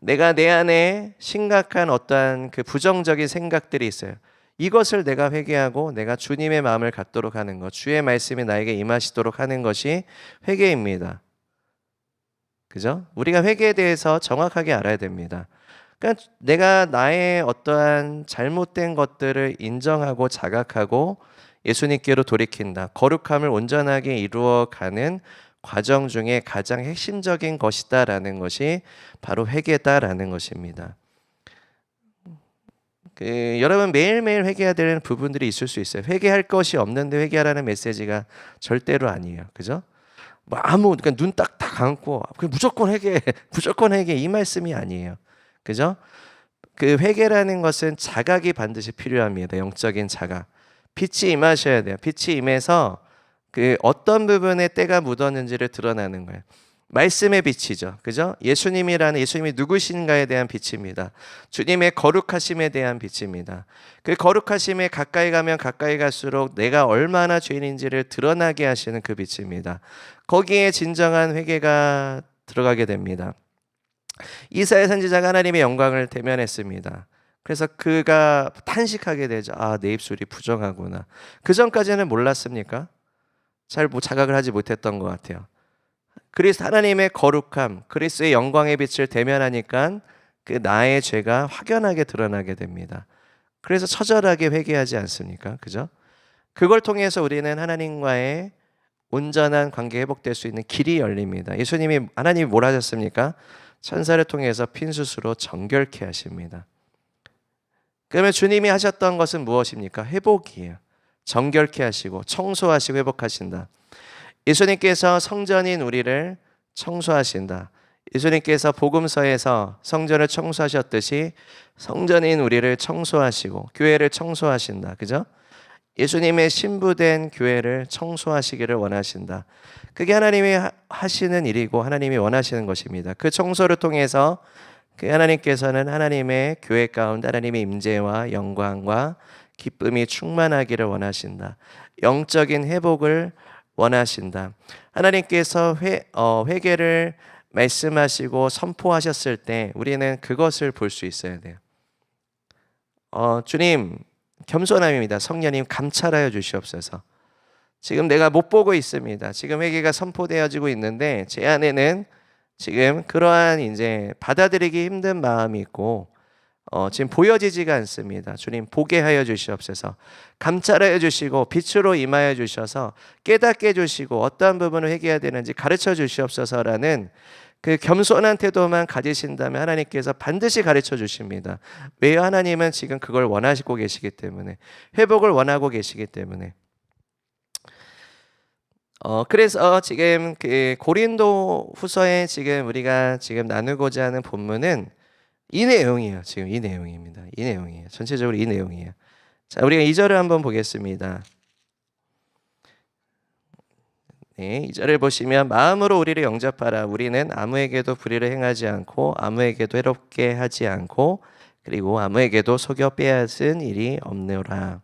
내가 내 안에 심각한 어떠한 그 부정적인 생각들이 있어요. 이것을 내가 회개하고 내가 주님의 마음을 갖도록 하는 것, 주의 말씀이 나에게 임하시도록 하는 것이 회개입니다. 그죠? 우리가 회개에 대해서 정확하게 알아야 됩니다. 그러니까 내가 나의 어떠한 잘못된 것들을 인정하고 자각하고 예수님께로 돌이킨다. 거룩함을 온전하게 이루어가는 과정 중에 가장 핵심적인 것이다라는 것이 바로 회개다라는 것입니다. 여러분 매일매일 회개해야 되는 부분들이 있을 수 있어요. 회개할 것이 없는데 회개하라는 메시지가 절대로 아니에요. 그죠? 그러니까 눈 딱딱 감고 무조건 회개, 무조건 회개 이 말씀이 아니에요. 그죠? 그 회개라는 것은 자각이 반드시 필요합니다. 영적인 자각. 빛이 임하셔야 돼요. 빛이 임해서 어떤 부분에 때가 묻었는지를 드러나는 거예요. 말씀의 빛이죠. 그죠? 예수님이 누구신가에 대한 빛입니다. 주님의 거룩하심에 대한 빛입니다. 그 거룩하심에 가까이 가면 가까이 갈수록 내가 얼마나 죄인인지를 드러나게 하시는 그 빛입니다. 거기에 진정한 회개가 들어가게 됩니다. 이사야 선지자가 하나님의 영광을 대면했습니다. 그래서 그가 탄식하게 되죠. 내 입술이 부정하구나. 그 전까지는 몰랐습니까? 잘 자각을 하지 못했던 것 같아요. 그리스도 하나님의 거룩함, 그리스도의 영광의 빛을 대면하니까 그 나의 죄가 확연하게 드러나게 됩니다. 그래서 처절하게 회개하지 않습니까? 그죠? 그걸 통해서 우리는 하나님과의 온전한 관계 회복될 수 있는 길이 열립니다. 하나님이 뭘 하셨습니까? 천사를 통해서 핀수스로 정결케 하십니다. 그러면 주님이 하셨던 것은 무엇입니까? 회복이에요. 정결케 하시고 청소하시고 회복하신다. 예수님께서 성전인 우리를 청소하신다. 예수님께서 복음서에서 성전을 청소하셨듯이 성전인 우리를 청소하시고 교회를 청소하신다. 그죠? 예수님의 신부된 교회를 청소하시기를 원하신다. 그게 하나님이 하시는 일이고 하나님이 원하시는 것입니다. 그 청소를 통해서 그 하나님께서는 하나님의 교회 가운데 하나님의 임재와 영광과 기쁨이 충만하기를 원하신다. 영적인 회복을 원하신다. 하나님께서 회개를 말씀하시고 선포하셨을 때 우리는 그것을 볼 수 있어야 돼요. 주님, 겸손함입니다. 성령님 감찰하여 주시옵소서. 지금 내가 못 보고 있습니다. 지금 회개가 선포되어지고 있는데 제 안에는 지금 그러한 이제 받아들이기 힘든 마음이 있고 지금 보여지지가 않습니다. 주님 보게 하여 주시옵소서. 감찰하여 주시고 빛으로 임하여 주셔서 깨닫게 해주시고 어떠한 부분을 회개해야 되는지 가르쳐 주시옵소서라는 그 겸손한 태도만 가지신다면 하나님께서 반드시 가르쳐 주십니다. 왜요? 하나님은 지금 그걸 원하시고 계시기 때문에, 회복을 원하고 계시기 때문에. 그래서 지금 그 고린도 후서에 지금 우리가 지금 나누고자 하는 본문은 이 내용이에요. 지금 이 내용입니다. 이 내용이에요. 전체적으로 이 내용이에요. 자, 우리가 2절을 한번 보겠습니다. 네, 2절을 보시면 마음으로 우리를 영접하라. 우리는 아무에게도 불의를 행하지 않고 아무에게도 해롭게 하지 않고 그리고 아무에게도 속여 빼앗은 일이 없노라.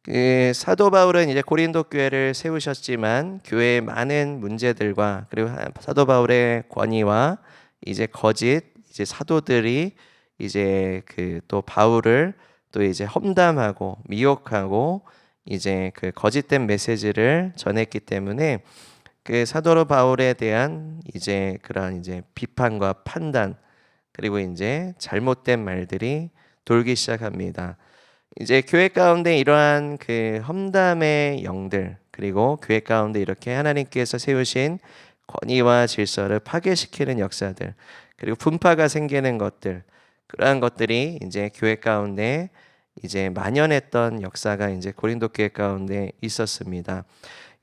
그 사도 바울은 이제 고린도 교회를 세우셨지만 교회의 많은 문제들과 그리고 사도 바울의 권위와 이제 거짓 이제 사도들이 이제 그 또 바울을 또 이제 험담하고 미혹하고 이제 그 거짓된 메시지를 전했기 때문에 그 사도 바울에 대한 이제 그런 이제 비판과 판단 그리고 이제 잘못된 말들이 돌기 시작합니다. 이제 교회 가운데 이러한 그 험담의 영들 그리고 교회 가운데 이렇게 하나님께서 세우신 권위와 질서를 파괴시키는 역사들 그리고 분파가 생기는 것들 그러한 것들이 이제 교회 가운데 이제 만연했던 역사가 이제 고린도 교회 가운데 있었습니다.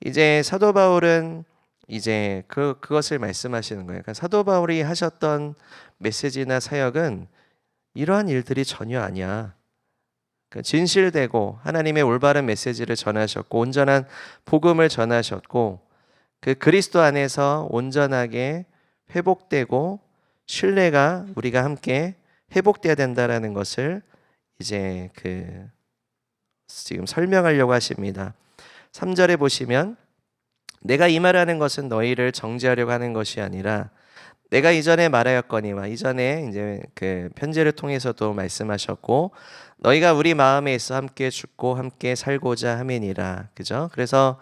이제 사도 바울은 이제 그것을 말씀하시는 거예요. 그러니까 사도 바울이 하셨던 메시지나 사역은 이러한 일들이 전혀 아니야. 진실되고 하나님의 올바른 메시지를 전하셨고 온전한 복음을 전하셨고 그 그리스도 안에서 온전하게 회복되고 신뢰가 우리가 함께 회복돼야 된다라는 것을 이제 지금 설명하려고 하십니다. 3절에 보시면 내가 이 말하는 것은 너희를 정죄하려고 하는 것이 아니라 내가 이전에 말하였거니와 이전에 이제 그 편지를 통해서도 말씀하셨고 너희가 우리 마음에 있어 함께 죽고 함께 살고자 함이니라. 그죠? 그래서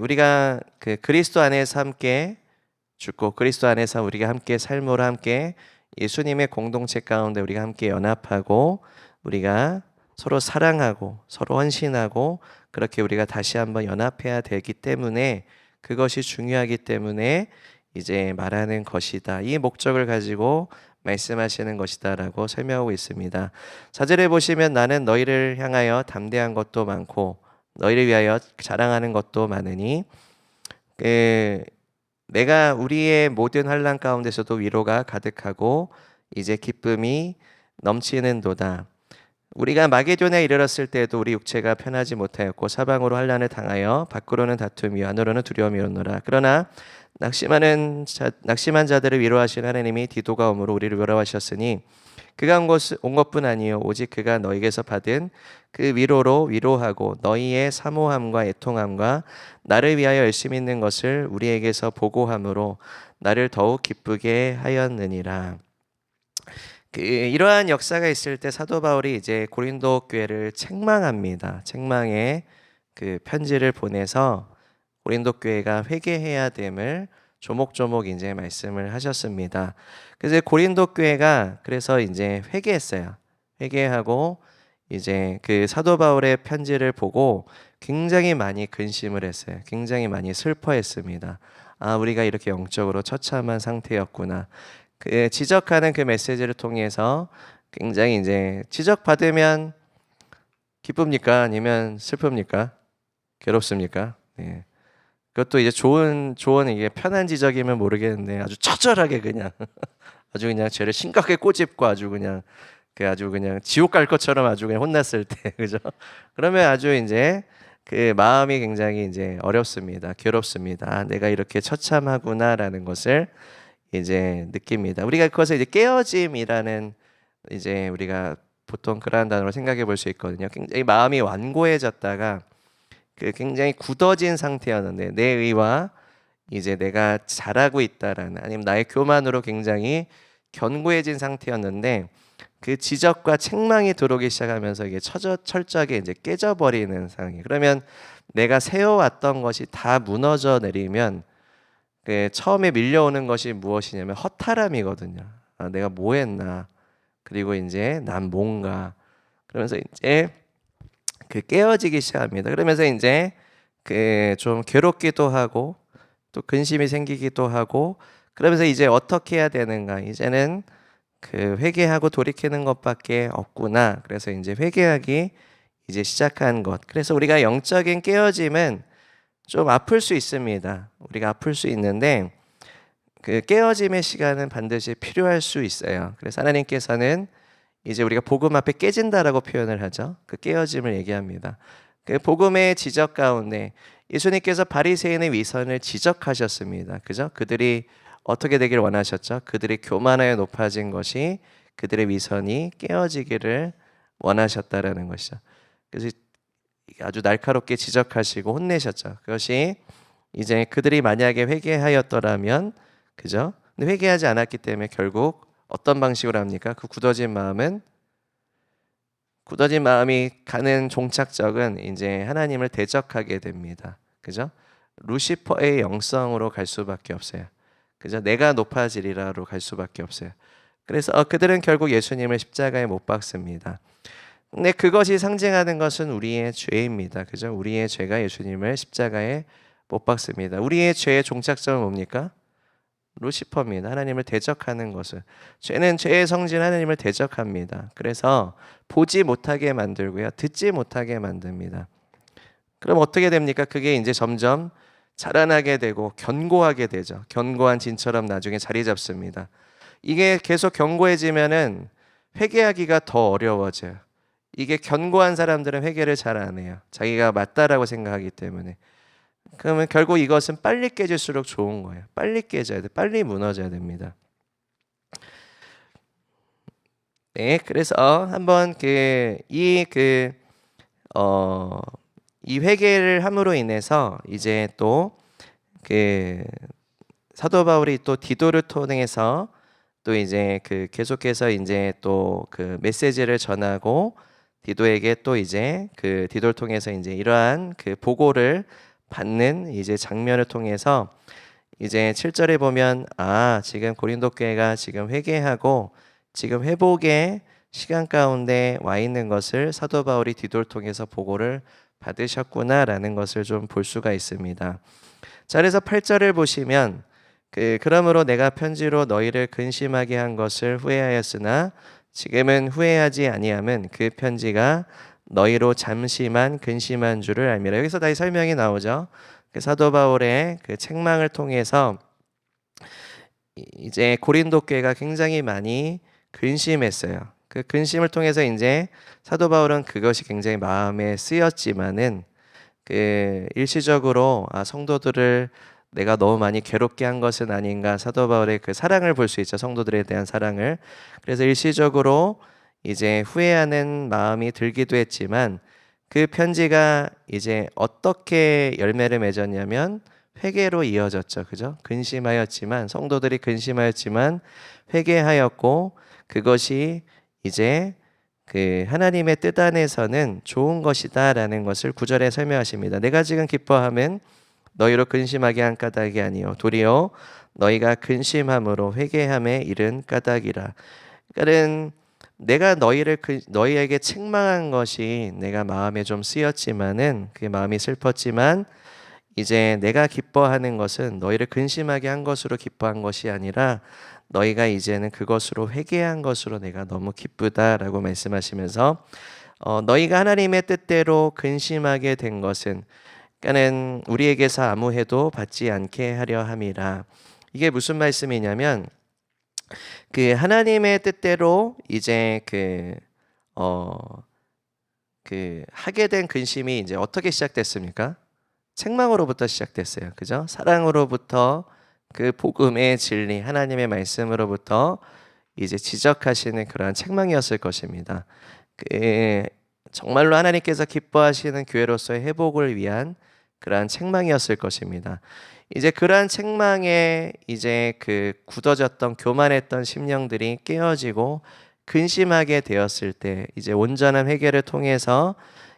우리가 그리스도 안에서 함께 죽고 그리스도 안에서 우리가 함께 삶으로 함께 예수님의 공동체 가운데 우리가 함께 연합하고 우리가 서로 사랑하고 서로 헌신하고 그렇게 우리가 다시 한번 연합해야 되기 때문에 그것이 중요하기 때문에 이제 말하는 것이다. 이 목적을 가지고 말씀하시는 것이다라고 설명하고 있습니다. 4절에 보시면 나는 너희를 향하여 담대한 것도 많고 너희를 위하여 자랑하는 것도 많으니 내가 우리의 모든 환난 가운데서도 위로가 가득하고 이제 기쁨이 넘치는도다. 우리가 마게도냐에 이르렀을 때에도 우리 육체가 편하지 못하였고 사방으로 환난을 당하여 밖으로는 다툼이 안으로는 두려움이 오노라. 그러나 낙심한 자들을 위로하신 하나님이 디도가 오므로 우리를 위로하셨으니 그가 온 것뿐 아니요 오직 그가 너희에게서 받은 그 위로로 위로하고 너희의 사모함과 애통함과 나를 위하여 열심히 있는 것을 우리에게서 보고함으로 나를 더욱 기쁘게 하였느니라. 이러한 역사가 있을 때 사도 바울이 이제 고린도 교회를 책망합니다. 책망의 그 편지를 보내서 고린도 교회가 회개해야 됨을 조목조목 이제 말씀을 하셨습니다. 그래서 고린도 교회가 그래서 이제 회개했어요. 회개하고 이제 그 사도 바울의 편지를 보고 굉장히 많이 근심을 했어요. 굉장히 많이 슬퍼했습니다. 아, 우리가 이렇게 영적으로 처참한 상태였구나. 그 지적하는 그 메시지를 통해서 굉장히 이제 지적받으면 기쁩니까? 아니면 슬픕니까? 괴롭습니까? 네. 그것도 이제 좋은 이게 편한 지적이면 모르겠는데 아주 처절하게 그냥 아주 그냥 죄를 심각하게 꼬집고 아주 그냥 지옥 갈 것처럼 아주 그냥 혼났을 때 그죠? 그러면 아주 이제 그 마음이 굉장히 이제 어렵습니다. 괴롭습니다. 아, 내가 이렇게 처참하구나라는 것을 이제 느낍니다. 우리가 그것을 이제 깨어짐이라는 이제 우리가 보통 그러한 단어로 생각해 볼 수 있거든요. 굉장히 마음이 완고해졌다가 그 굉장히 굳어진 상태였는데 내 의와 이제 내가 잘하고 있다라는 아니면 나의 교만으로 굉장히 견고해진 상태였는데 그 지적과 책망이 들어오기 시작하면서 이게 철저하게 이제 깨져버리는 상황이. 그러면 내가 세워왔던 것이 다 무너져 내리면 그 처음에 밀려오는 것이 무엇이냐면 허탈함이거든요. 아, 내가 뭐 했나? 그리고 이제 난 뭔가. 그러면서 이제 그 깨어지기 시작합니다. 그러면서 이제 그 좀 괴롭기도 하고 또 근심이 생기기도 하고 그러면서 이제 어떻게 해야 되는가? 이제는 그 회개하고 돌이키는 것밖에 없구나. 그래서 이제 회개하기 이제 시작한 것. 그래서 우리가 영적인 깨어짐은 좀 아플 수 있습니다. 우리가 아플 수 있는데 그 깨어짐의 시간은 반드시 필요할 수 있어요. 그래서 하나님께서는 이제 우리가 복음 앞에 깨진다라고 표현을 하죠. 그 깨어짐을 얘기합니다. 그 복음의 지적 가운데 예수님께서 바리새인의 위선을 지적하셨습니다. 그죠? 그들이 어떻게 되길 원하셨죠? 그들이 교만하여 높아진 것이 그들의 위선이 깨어지기를 원하셨다라는 것이죠. 그래서 아주 날카롭게 지적하시고 혼내셨죠. 그것이 이제 그들이 만약에 회개하였더라면, 그죠? 근데 회개하지 않았기 때문에 결국 어떤 방식으로 합니까? 그 굳어진 마음이 가는 종착적은 이제 하나님을 대적하게 됩니다. 그죠? 루시퍼의 영성으로 갈 수밖에 없어요. 그죠? 내가 높아지리라로 갈 수밖에 없어요. 그래서 그들은 결국 예수님을 십자가에 못 박습니다. 근데 그것이 상징하는 것은 우리의 죄입니다. 그죠? 우리의 죄가 예수님을 십자가에 못 박습니다. 우리의 죄의 종착점은 뭡니까? 루시퍼입니다. 하나님을 대적하는 것은. 죄는 죄의 성질 하나님을 대적합니다. 그래서 보지 못하게 만들고요. 듣지 못하게 만듭니다. 그럼 어떻게 됩니까? 그게 이제 점점 자라나게 되고 견고하게 되죠. 견고한 진처럼 나중에 자리 잡습니다. 이게 계속 견고해지면은 회개하기가 더 어려워져요. 이게 견고한 사람들은 회개를 잘 안 해요. 자기가 맞다라고 생각하기 때문에. 그러면 결국 이것은 빨리 깨질수록 좋은 거예요. 빨리 깨져야 돼. 빨리 무너져야 됩니다. 네, 그래서 한번 이 회개를 함으로 인해서 이제 또 그 사도 바울이 또 디도를 통해서 또 이제 그 계속해서 이제 또 그 메시지를 전하고 디도에게 또 이제 그 디도를 통해서 이제 이러한 그 보고를 받는 이제 장면을 통해서 이제 7절에 보면 지금 고린도 교회가 지금 회개하고 지금 회복의 시간 가운데 와 있는 것을 사도 바울이 디도를 통해서 보고를 받으셨구나라는 것을 좀 볼 수가 있습니다. 자, 그래서 8절을 보시면 그러므로 내가 편지로 너희를 근심하게 한 것을 후회하였으나 지금은 후회하지 아니함은 그 편지가 너희로 잠시만 근심한 줄을 알미라. 여기서 다시 설명이 나오죠. 그 사도 바울의 그 책망을 통해서 이제 고린도 교회가 굉장히 많이 근심했어요. 그 근심을 통해서 이제 사도 바울은 그것이 굉장히 마음에 쓰였지만은 그 일시적으로 성도들을 내가 너무 많이 괴롭게 한 것은 아닌가, 사도 바울의 그 사랑을 볼 수 있죠. 성도들에 대한 사랑을. 그래서 일시적으로 이제 후회하는 마음이 들기도 했지만 그 편지가 이제 어떻게 열매를 맺었냐면 회개로 이어졌죠. 그죠? 근심하였지만 성도들이 근심하였지만 회개하였고 그것이 이제 그 하나님의 뜻 안에서는 좋은 것이다라는 것을 9절에 설명하십니다. 내가 지금 기뻐함은 너희로 근심하게 한 까닭이 아니요 도리어 너희가 근심함으로 회개함에 이른 까닭이라. 그러니까는 내가 너희에게 책망한 것이 내가 마음에 좀 쓰였지만은 그 마음이 슬펐지만 이제 내가 기뻐하는 것은 너희를 근심하게 한 것으로 기뻐한 것이 아니라 너희가 이제는 그것으로 회개한 것으로 내가 너무 기쁘다라고 말씀하시면서 너희가 하나님의 뜻대로 근심하게 된 것은 그러니까는 우리에게서 아무 해도 받지 않게 하려 함이라. 이게 무슨 말씀이냐면 그 하나님의 뜻대로 이제 그 하게 된 근심이 이제 어떻게 시작됐습니까? 책망으로부터 시작됐어요. 그죠? 사랑으로부터 그 복음의 진리, 하나님의 말씀으로부터 이제 지적하시는 그러한 책망이었을 것입니다. 그 정말로 하나님께서 기뻐하시는 교회로서의 회복을 위한 그러한 책망이었을 것입니다. 이제 그러한 책망에 이제 그 굳어졌던 교만했던 심령들이 깨어지고 근심하게 되었을 때 이제 온전한 회개를 통해서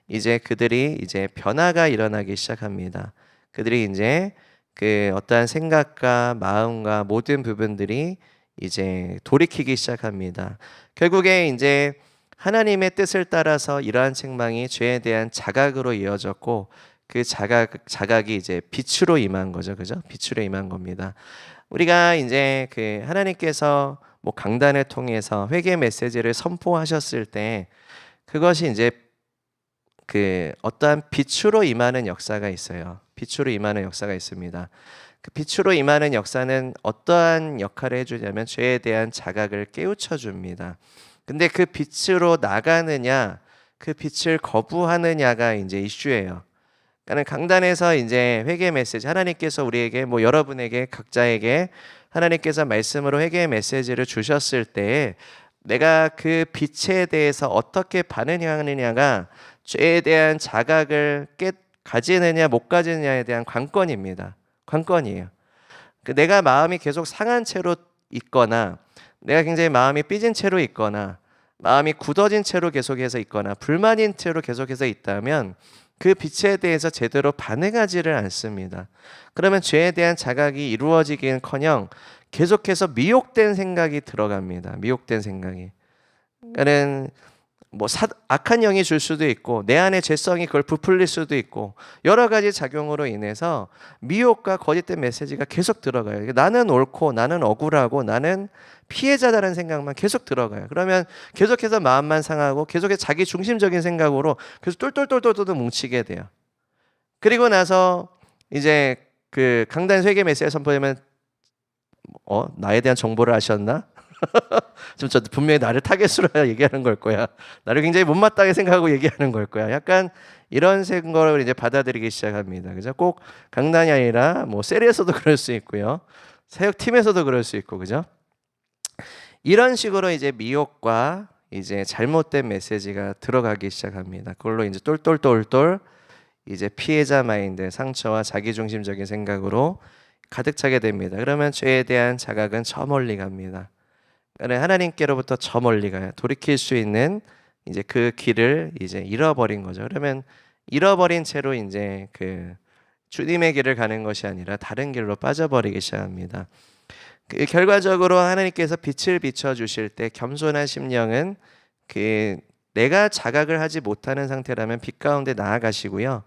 이제 그들이 이제 변화가 일어나기 시작합니다. 그들이 이제 그 어떠한 생각과 마음과 모든 부분들이 이제 돌이키기 시작합니다. 결국에 이제 하나님의 뜻을 따라서 이러한 책망이 죄에 대한 자각으로 이어졌고 그 자각이 이제 빛으로 임한 거죠. 그죠? 빛으로 임한 겁니다. 우리가 이제 그 하나님께서 뭐 강단을 통해서 회개 메시지를 선포하셨을 때 그것이 이제 그 어떠한 빛으로 임하는 역사가 있어요. 빛으로 임하는 역사가 있습니다. 그 빛으로 임하는 역사는 어떠한 역할을 해주냐면 죄에 대한 자각을 깨우쳐 줍니다. 근데 그 빛으로 나가느냐, 그 빛을 거부하느냐가 이제 이슈예요. 그러니까 강단에서 이제 회개 메시지 하나님께서 우리에게 뭐 여러분에게 각자에게 하나님께서 말씀으로 회개의 메시지를 주셨을 때 내가 그 빛에 대해서 어떻게 반응하느냐가 죄에 대한 자각을 가지느냐 못 가지느냐에 대한 관건입니다. 관건이에요. 내가 마음이 계속 상한 채로 있거나 내가 굉장히 마음이 삐진 채로 있거나 마음이 굳어진 채로 계속해서 있거나 불만인 채로 계속해서 있다면 그 빛에 대해서 제대로 반응하지를 않습니다. 그러면 죄에 대한 자각이 이루어지기는커녕 계속해서 미혹된 생각이 들어갑니다. 미혹된 생각이. 그러니까는 뭐 악한 영이 줄 수도 있고 내 안에 죄성이 그걸 부풀릴 수도 있고 여러 가지 작용으로 인해서 미혹과 거짓된 메시지가 계속 들어가요. 나는 옳고 나는 억울하고 나는 피해자다라는 생각만 계속 들어가요. 그러면 계속해서 마음만 상하고 계속해서 자기 중심적인 생각으로 계속 똘똘똘똘똘 뭉치게 돼요. 그리고 나서 이제 그 강단 회개 메시지 선포되면 나에 대한 정보를 아셨나? 좀 저 분명히 나를 타겟으로 얘기하는 걸 거야. 나를 굉장히 못마땅하게 생각하고 얘기하는 걸 거야. 약간 이런 생각을 이제 받아들이기 시작합니다. 그죠? 꼭 강단이 아니라 뭐 셀에서도 그럴 수 있고요. 사역 팀에서도 그럴 수 있고, 그죠? 이런 식으로 이제 미혹과 이제 잘못된 메시지가 들어가기 시작합니다. 그걸로 이제 똘똘똘똘 이제 피해자 마인드, 상처와 자기중심적인 생각으로 가득 차게 됩니다. 그러면 죄에 대한 자각은 저 멀리 갑니다. 하나님께로부터 저 멀리 가요. 돌이킬 수 있는 이제 그 길을 이제 잃어버린 거죠. 그러면 잃어버린 채로 이제 그 주님의 길을 가는 것이 아니라 다른 길로 빠져버리기 시작합니다. 그 결과적으로 하나님께서 빛을 비춰 주실 때 겸손한 심령은 그 내가 자각을 하지 못하는 상태라면 빛 가운데 나아가시고요.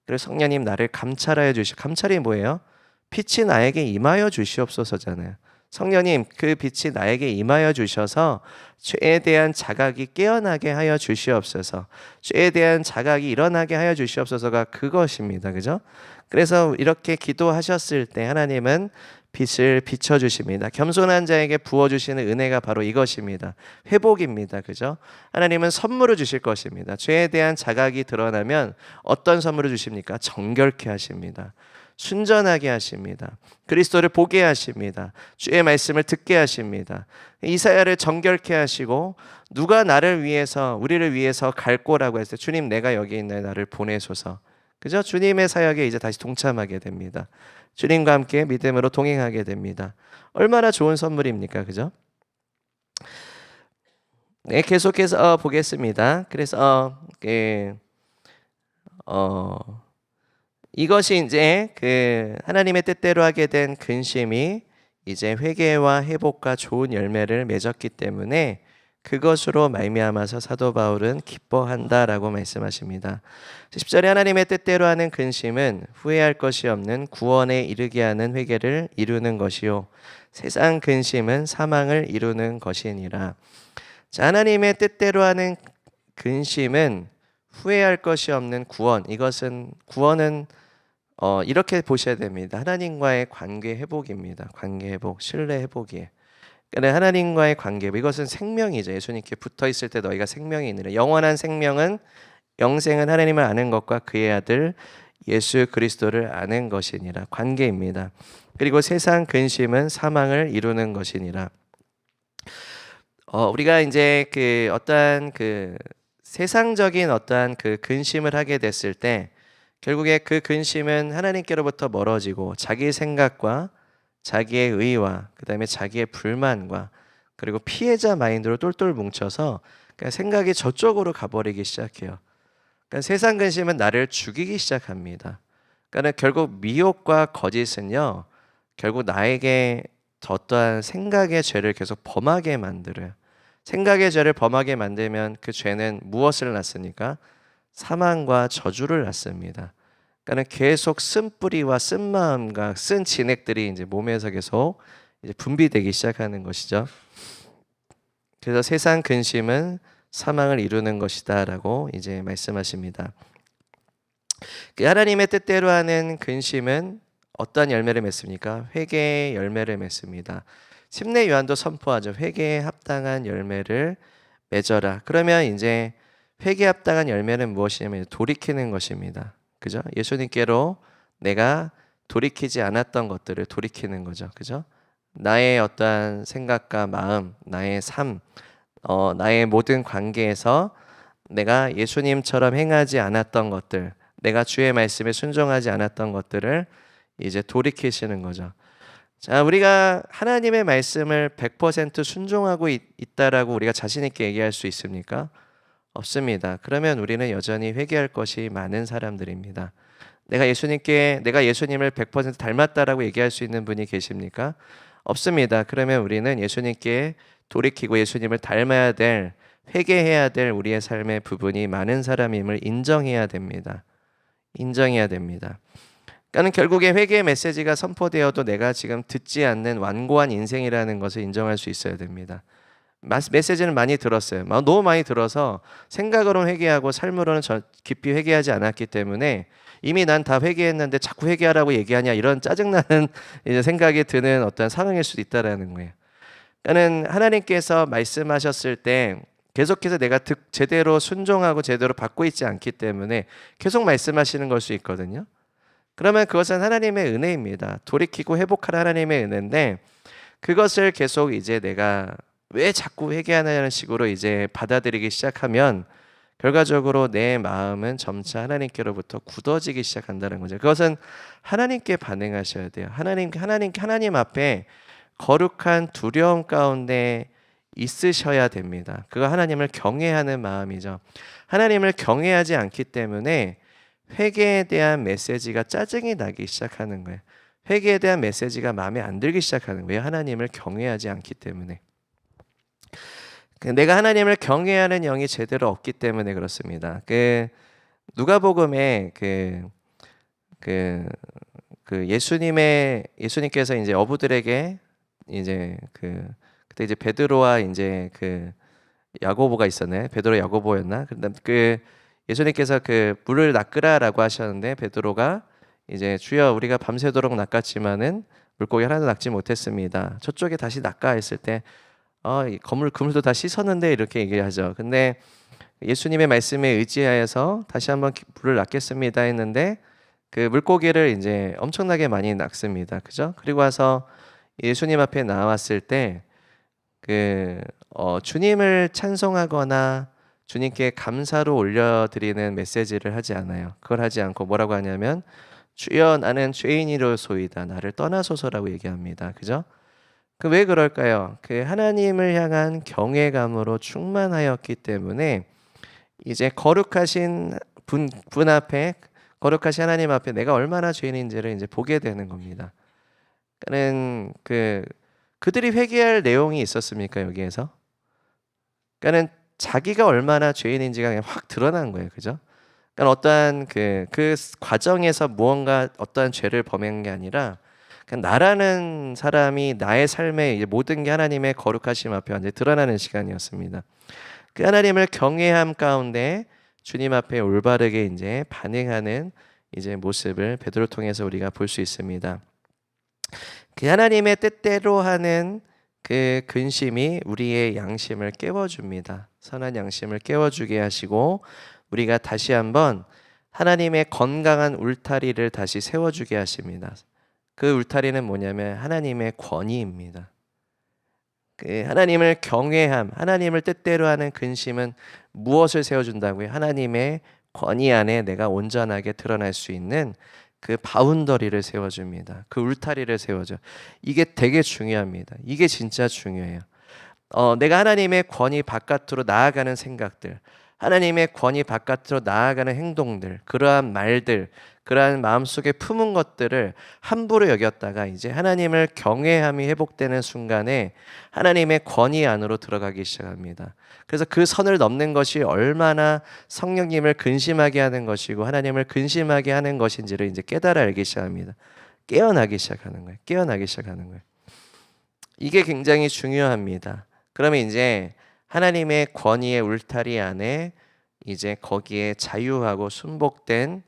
그래서 성령님 나를 감찰하여 감찰이 뭐예요? 빛이 나에게 임하여 주시옵소서잖아요. 성령님 그 빛이 나에게 임하여 주셔서 죄에 대한 자각이 깨어나게 하여 주시옵소서. 죄에 대한 자각이 일어나게 하여 주시옵소서가 그것입니다. 그죠? 그래서 이렇게 기도하셨을 때 하나님은 빛을 비춰주십니다. 겸손한 자에게 부어주시는 은혜가 바로 이것입니다. 회복입니다. 그죠? 하나님은 선물을 주실 것입니다. 죄에 대한 자각이 드러나면 어떤 선물을 주십니까? 정결케 하십니다. 순전하게 하십니다. 그리스도를 보게 하십니다. 주의 말씀을 듣게 하십니다. 이사야를 정결케 하시고 누가 나를 위해서 우리를 위해서 갈 거라고 했을 때 주님 내가 여기 있나요? 나를 보내소서. 그죠? 주님의 사역에 이제 다시 동참하게 됩니다. 주님과 함께 믿음으로 동행하게 됩니다. 얼마나 좋은 선물입니까? 그죠? 네, 계속해서 보겠습니다. 그래서 이것이 이제 그 하나님의 뜻대로 하게 된 근심이 이제 회개와 회복과 좋은 열매를 맺었기 때문에 그것으로 말미암아서 사도 바울은 기뻐한다라고 말씀하십니다. 10절에 하나님의 뜻대로 하는 근심은 후회할 것이 없는 구원에 이르게 하는 회개를 이루는 것이요 세상 근심은 사망을 이루는 것이니라. 자, 하나님의 뜻대로 하는 근심은 후회할 것이 없는 구원. 이것은 구원은 이렇게 보셔야 됩니다. 하나님과의 관계 회복입니다. 관계 회복, 신뢰 회복이에요. 그러니까 하나님과의 관계, 이것은 생명이죠. 예수님께 붙어 있을 때 너희가 생명이 있느라. 영원한 생명은 영생은 하나님을 아는 것과 그의 아들 예수 그리스도를 아는 것이니라. 관계입니다. 그리고 세상 근심은 사망을 이루는 것이니라. 우리가 이제 그 어떠한 그 세상적인 어떠한 그 근심을 하게 됐을 때 결국에 그 근심은 하나님께로부터 멀어지고 자기 생각과 자기의 의와 그다음에 자기의 불만과 그리고 피해자 마인드로 똘똘 뭉쳐서 그러니까 생각이 저쪽으로 가버리기 시작해요. 그러니까 세상 근심은 나를 죽이기 시작합니다. 그러니까 결국 미혹과 거짓은요, 결국 나에게 어떠한 생각의 죄를 계속 범하게 만들어요. 생각의 죄를 범하게 만들면 그 죄는 무엇을 낳습니까? 사망과 저주를 낳습니다. 그러니까 계속 쓴 뿌리와 쓴 마음과 쓴 진액들이 이제 몸에서 계속 이제 분비되기 시작하는 것이죠. 그래서 세상 근심은 사망을 이루는 것이다라고 이제 말씀하십니다. 그 하나님의 뜻대로 하는 근심은 어떤 열매를 맺습니까? 회개의 열매를 맺습니다. 침례 요한도 선포하죠. 회개에 합당한 열매를 맺어라. 그러면 이제 회개에 합당한 열매는 무엇이냐면 돌이키는 것입니다. 그죠? 예수님께로 내가 돌이키지 않았던 것들을 돌이키는 거죠. 그죠? 나의 어떠한 생각과 마음, 나의 삶, 나의 모든 관계에서 내가 예수님처럼 행하지 않았던 것들, 내가 주의 말씀에 순종하지 않았던 것들을 이제 돌이키시는 거죠. 자, 우리가 하나님의 말씀을 100% 순종하고 있다라고 우리가 자신 있게 얘기할 수 있습니까? 없습니다. 그러면 우리는 여전히 회개할 것이 많은 사람들입니다. 내가 예수님을 100% 닮았다라고 얘기할 수 있는 분이 계십니까? 없습니다. 그러면 우리는 예수님께 돌이키고 예수님을 닮아야 될, 회개해야 될 우리의 삶의 부분이 많은 사람임을 인정해야 됩니다. 인정해야 됩니다. 그러니까 결국에 회개의 메시지가 선포되어도 내가 지금 듣지 않는 완고한 인생이라는 것을 인정할 수 있어야 됩니다. 메시지는 많이 들었어요. 너무 많이 들어서 생각으로는 회개하고 삶으로는 깊이 회개하지 않았기 때문에 이미 난 다 회개했는데 자꾸 회개하라고 얘기하냐 이런 짜증나는 이제 생각이 드는 어떤 상황일 수도 있다라는 거예요. 그러니까 하나님께서 말씀하셨을 때 계속해서 내가 제대로 순종하고 제대로 받고 있지 않기 때문에 계속 말씀하시는 걸 수 있거든요. 그러면 그것은 하나님의 은혜입니다. 돌이키고 회복할 하나님의 은혜인데 그것을 계속 이제 내가 왜 자꾸 회개하냐는 식으로 이제 받아들이기 시작하면 결과적으로 내 마음은 점차 하나님께로부터 굳어지기 시작한다는 거죠. 그것은 하나님께 반응하셔야 돼요. 하나님 앞에 거룩한 두려움 가운데 있으셔야 됩니다. 그거 하나님을 경외하는 마음이죠. 하나님을 경외하지 않기 때문에 회개에 대한 메시지가 짜증이 나기 시작하는 거예요. 회개에 대한 메시지가 마음에 안 들기 시작하는 거예요. 하나님을 경외하지 않기 때문에. 내가 하나님을 경외하는 영이 제대로 없기 때문에 그렇습니다. 누가복음에 예수님께서 이제 어부들에게 이제 그때 이제 베드로와 이제 야고보가 있었네. 베드로 야고보였나? 예수님께서 물을 낚으라라고 하셨는데 베드로가 이제 주여 우리가 밤새도록 낚았지만은 물고기 하나도 낚지 못했습니다. 저쪽에 다시 낚아 했을 때 그물도 다 씻었는데 이렇게 얘기하죠. 근데 예수님의 말씀에 의지하여서 다시 한번 물을 낚겠습니다 했는데 그 물고기를 이제 엄청나게 많이 낚습니다. 그죠? 그리고 와서 예수님 앞에 나왔을 때 주님을 찬송하거나 주님께 감사로 올려드리는 메시지를 하지 않아요. 그걸 하지 않고 뭐라고 하냐면 주여 나는 죄인이로소이다 나를 떠나소서라고 얘기합니다. 그죠? 왜 그럴까요? 하나님을 향한 경외감으로 충만하였기 때문에 이제 거룩하신 분 앞에 거룩하신 하나님 앞에 내가 얼마나 죄인인지를 이제 보게 되는 겁니다. 그러니까는 그들이 회개할 내용이 있었습니까 여기에서? 그러니까는 자기가 얼마나 죄인인지가 그냥 확 드러난 거예요, 그죠? 그러니까 어떠한 그 과정에서 무언가 어떠한 죄를 범한 게 아니라 그냥 나라는 사람이 나의 삶에 이제 모든 게 하나님의 거룩하심 앞에 완전히 드러나는 시간이었습니다. 그 하나님을 경외함 가운데 주님 앞에 올바르게 이제 반응하는 이제 모습을 베드로 통해서 우리가 볼 수 있습니다. 그 하나님의 뜻대로 하는 그 근심이 우리의 양심을 깨워줍니다. 선한 양심을 깨워주게 하시고 우리가 다시 한번 하나님의 건강한 울타리를 다시 세워주게 하십니다. 그 울타리는 뭐냐면 하나님의 권위입니다. 그 하나님을 경외함, 하나님을 뜻대로 하는 근심은 무엇을 세워준다고요? 하나님의 권위 안에 내가 온전하게 드러날 수 있는 그 바운더리를 세워줍니다. 그 울타리를 세워줘. 이게 되게 중요합니다. 이게 진짜 중요해요. 내가 하나님의 권위 바깥으로 나아가는 생각들, 하나님의 권위 바깥으로 나아가는 행동들, 그러한 말들, 그러한 마음속에 품은 것들을 함부로 여겼다가 이제 하나님을 경외함이 회복되는 순간에 하나님의 권위 안으로 들어가기 시작합니다. 그래서 그 선을 넘는 것이 얼마나 성령님을 근심하게 하는 것이고 하나님을 근심하게 하는 것인지를 이제 깨달아 알기 시작합니다. 깨어나기 시작하는 거예요. 깨어나기 시작하는 거예요. 이게 굉장히 중요합니다. 그러면 이제 하나님의 권위의 울타리 안에 이제 거기에 자유하고 순복된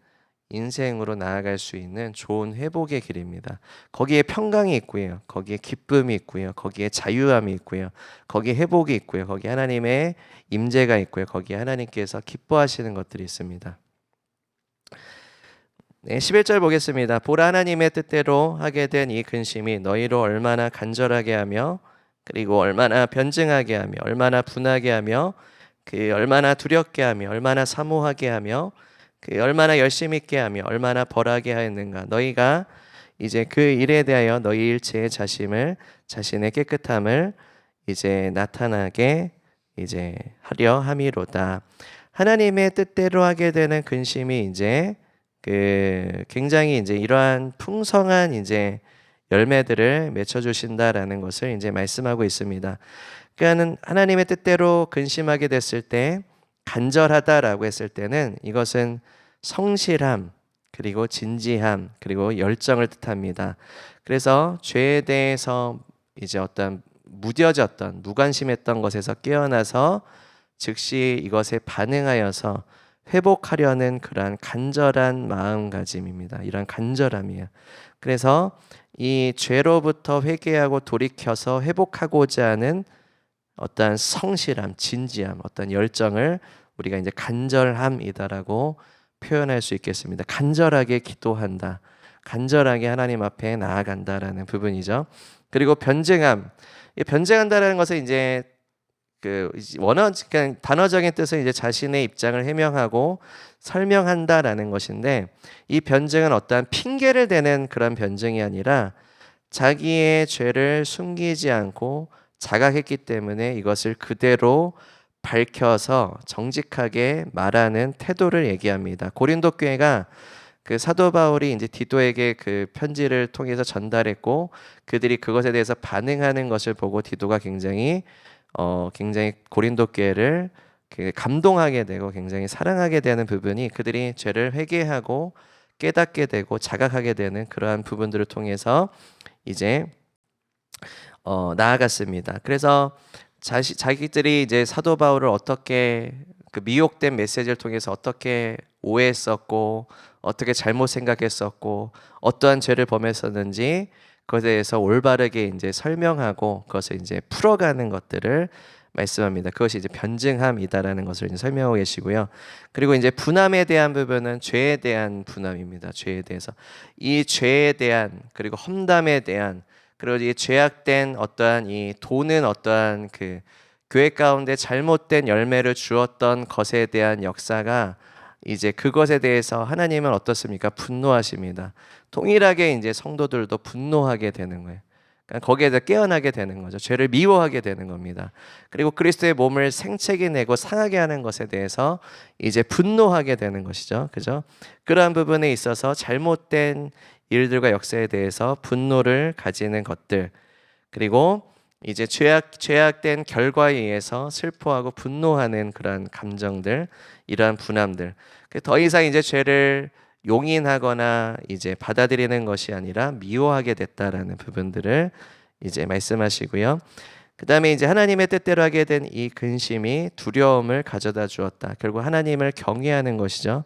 인생으로 나아갈 수 있는 좋은 회복의 길입니다. 거기에 평강이 있고요. 거기에 기쁨이 있고요. 거기에 자유함이 있고요. 거기에 회복이 있고요. 거기에 하나님의 임재가 있고요. 거기에 하나님께서 기뻐하시는 것들이 있습니다. 네, 11절 보겠습니다. 보라 하나님의 뜻대로 하게 된 이 근심이 너희로 얼마나 간절하게 하며 그리고 얼마나 변증하게 하며 얼마나 분하게 하며 얼마나 두렵게 하며 얼마나 사모하게 하며 얼마나 열심히 있게 하며 얼마나 벌하게 하였는가. 너희가 이제 그 일에 대하여 너희 일체의 자신의 깨끗함을 이제 나타나게 이제 하려 함이로다. 하나님의 뜻대로 하게 되는 근심이 이제 굉장히 이제 이러한 풍성한 이제 열매들을 맺어 주신다라는 것을 이제 말씀하고 있습니다. 그러니까는 하나님의 뜻대로 근심하게 됐을 때 간절하다라고 했을 때는 이것은 성실함 그리고 진지함 그리고 열정을 뜻합니다. 그래서 죄에 대해서 이제 어떤 무뎌졌던 무관심했던 것에서 깨어나서 즉시 이것에 반응하여서 회복하려는 그러한 간절한 마음가짐입니다. 이런 간절함이에요. 그래서 이 죄로부터 회개하고 돌이켜서 회복하고자 하는 어떠한 성실함, 진지함, 어떤 열정을 우리가 이제 간절함이다라고 표현할 수 있겠습니다. 간절하게 기도한다, 간절하게 하나님 앞에 나아간다라는 부분이죠. 그리고 변증함, 변증한다라는 것은 이제 그냥 단어적인 뜻은 이제 자신의 입장을 해명하고 설명한다라는 것인데 이 변증은 어떠한 핑계를 대는 그런 변증이 아니라 자기의 죄를 숨기지 않고 자각했기 때문에 이것을 그대로 밝혀서 정직하게 말하는 태도를 얘기합니다. 고린도 교회가 그 사도 바울이 이제 디도에게 그 편지를 통해서 전달했고 그들이 그것에 대해서 반응하는 것을 보고 디도가 굉장히 고린도 교회를 감동하게 되고 굉장히 사랑하게 되는 부분이 그들이 죄를 회개하고 깨닫게 되고 자각하게 되는 그러한 부분들을 통해서 이제 나아갔습니다. 그래서 자기들이 이제 사도 바울을 어떻게 그 미혹된 메시지를 통해서 어떻게 오해했었고 어떻게 잘못 생각했었고 어떠한 죄를 범했었는지 그것에 대해서 올바르게 이제 설명하고 그것을 이제 풀어가는 것들을 말씀합니다. 그것이 이제 변증함이다라는 것을 이제 설명하고 계시고요. 그리고 이제 분함에 대한 부분은 죄에 대한 분함입니다. 죄에 대해서 이 죄에 대한 그리고 험담에 대한 그리고 이 죄악된 어떠한 이 돈은 어떠한 그 교회 가운데 잘못된 열매를 주었던 것에 대한 역사가 이제 그것에 대해서 하나님은 어떻습니까? 분노하십니다. 동일하게 이제 성도들도 분노하게 되는 거예요. 그러니까 거기에 대해 깨어나게 되는 거죠. 죄를 미워하게 되는 겁니다. 그리고 그리스도의 몸을 생채기 내고 상하게 하는 것에 대해서 이제 분노하게 되는 것이죠. 그죠? 그러한 부분에 있어서 잘못된 일들과 역사에 대해서 분노를 가지는 것들, 그리고 이제 죄악된 결과에 의해서 슬퍼하고 분노하는 그러한 감정들, 이러한 분함들. 더 이상 이제 죄를 용인하거나 이제 받아들이는 것이 아니라 미워하게 됐다라는 부분들을 이제 말씀하시고요. 그 다음에 이제 하나님의 뜻대로 하게 된 이 근심이 두려움을 가져다 주었다. 결국 하나님을 경외하는 것이죠.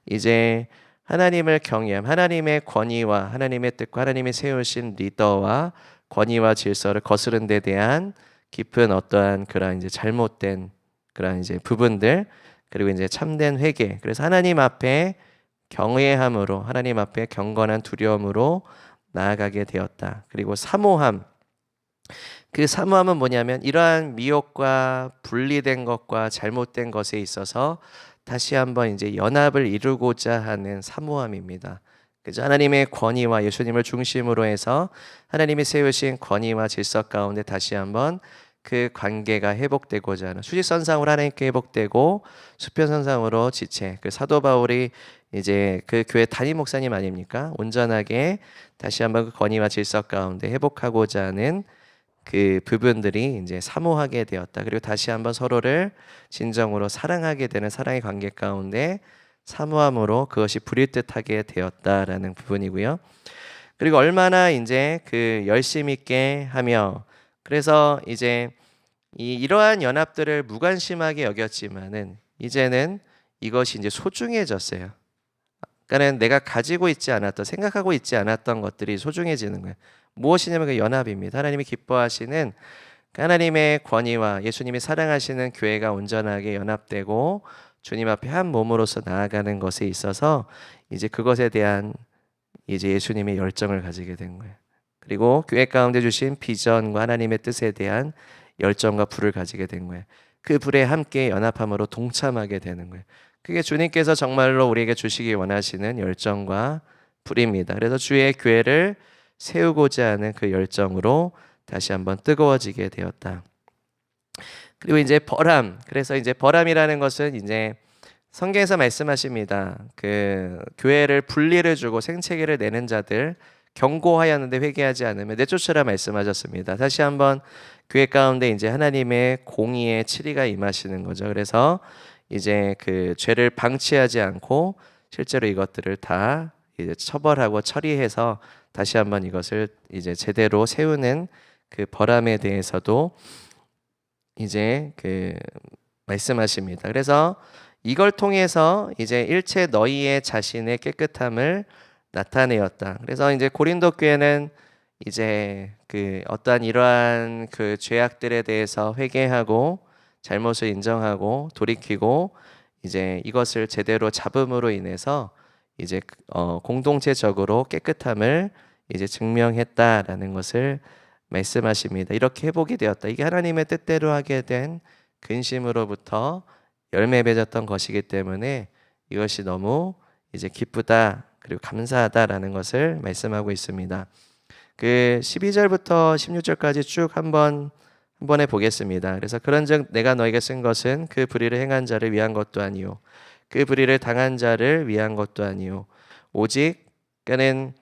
이제 하나님을 경외함, 하나님의 권위와 하나님의 뜻과 하나님이 세우신 리더와 권위와 질서를 거스른 데 대한 깊은 어떠한 그런 이제 잘못된 그런 이제 부분들, 그리고 이제 참된 회개. 그래서 하나님 앞에 경외함으로, 하나님 앞에 경건한 두려움으로 나아가게 되었다. 그리고 사모함. 그 사모함은 뭐냐면 이러한 미혹과 분리된 것과 잘못된 것에 있어서 다시 한번 이제 연합을 이루고자 하는 사모함입니다. 그죠? 하나님의 권위와 예수님을 중심으로 해서 하나님이 세우신 권위와 질서 가운데 다시 한번 그 관계가 회복되고자 하는, 수직선상으로 하나님께 회복되고 수평선상으로 지체. 그 사도 바울이 이제 그 교회 담임 목사님 아닙니까? 온전하게 다시 한번 그 권위와 질서 가운데 회복하고자 하는 그 부분들이 이제 사모하게 되었다. 그리고 다시 한번 서로를 진정으로 사랑하게 되는 사랑의 관계 가운데 사모함으로 그것이 불일듯하게 되었다라는 부분이고요. 그리고 얼마나 이제 그 열심 있게 하며, 그래서 이제 이러한 연합들을 무관심하게 여겼지만은 이제는 이것이 이제 소중해졌어요. 그러니까는 내가 가지고 있지 않았던, 생각하고 있지 않았던 것들이 소중해지는 거예요. 무엇이냐면 그 연합입니다. 하나님이 기뻐하시는 하나님의 권위와 예수님이 사랑하시는 교회가 온전하게 연합되고 주님 앞에 한 몸으로서 나아가는 것에 있어서 이제 그것에 대한 이제 예수님의 열정을 가지게 된 거예요. 그리고 교회 가운데 주신 비전과 하나님의 뜻에 대한 열정과 불을 가지게 된 거예요. 그 불에 함께 연합함으로 동참하게 되는 거예요. 그게 주님께서 정말로 우리에게 주시기 원하시는 열정과 불입니다. 그래서 주의 교회를 세우고자 하는 그 열정으로 다시 한번 뜨거워지게 되었다. 그리고 이제 벌함. 그래서 이제 벌함이라는 것은 이제 성경에서 말씀하십니다. 그 교회를 분리를 주고 생채기를 내는 자들 경고하였는데 회개하지 않으면 내쫓으라 말씀하셨습니다. 다시 한번 교회 가운데 이제 하나님의 공의의 치리가 임하시는 거죠. 그래서 이제 그 죄를 방치하지 않고 실제로 이것들을 다 이제 처벌하고 처리해서 다시 한번 이것을 이제 제대로 세우는 그 벌함에 대해서도 이제 그 말씀하십니다. 그래서 이걸 통해서 이제 일체 너희의 자신의 깨끗함을 나타내었다. 그래서 이제 고린도 교회는 이제 그 어떠한 이러한 그 죄악들에 대해서 회개하고 잘못을 인정하고 돌이키고 이제 이것을 제대로 잡음으로 인해서 이제 공동체적으로 깨끗함을 이제 증명했다라는 것을 말씀하십니다. 이렇게 회복이 되었다. 이게 하나님의 뜻대로 하게 된 근심으로부터 열매 맺었던 것이기 때문에 이것이 너무 이제 기쁘다 그리고 감사하다라는 것을 말씀하고 있습니다. 그 12절부터 16절까지 쭉 한 번에 보겠습니다. 그래서 그런즉 내가 너에게 쓴 것은 그 불의를 행한 자를 위한 것도 아니요 그 불의를 당한 자를 위한 것도 아니요 오직 그는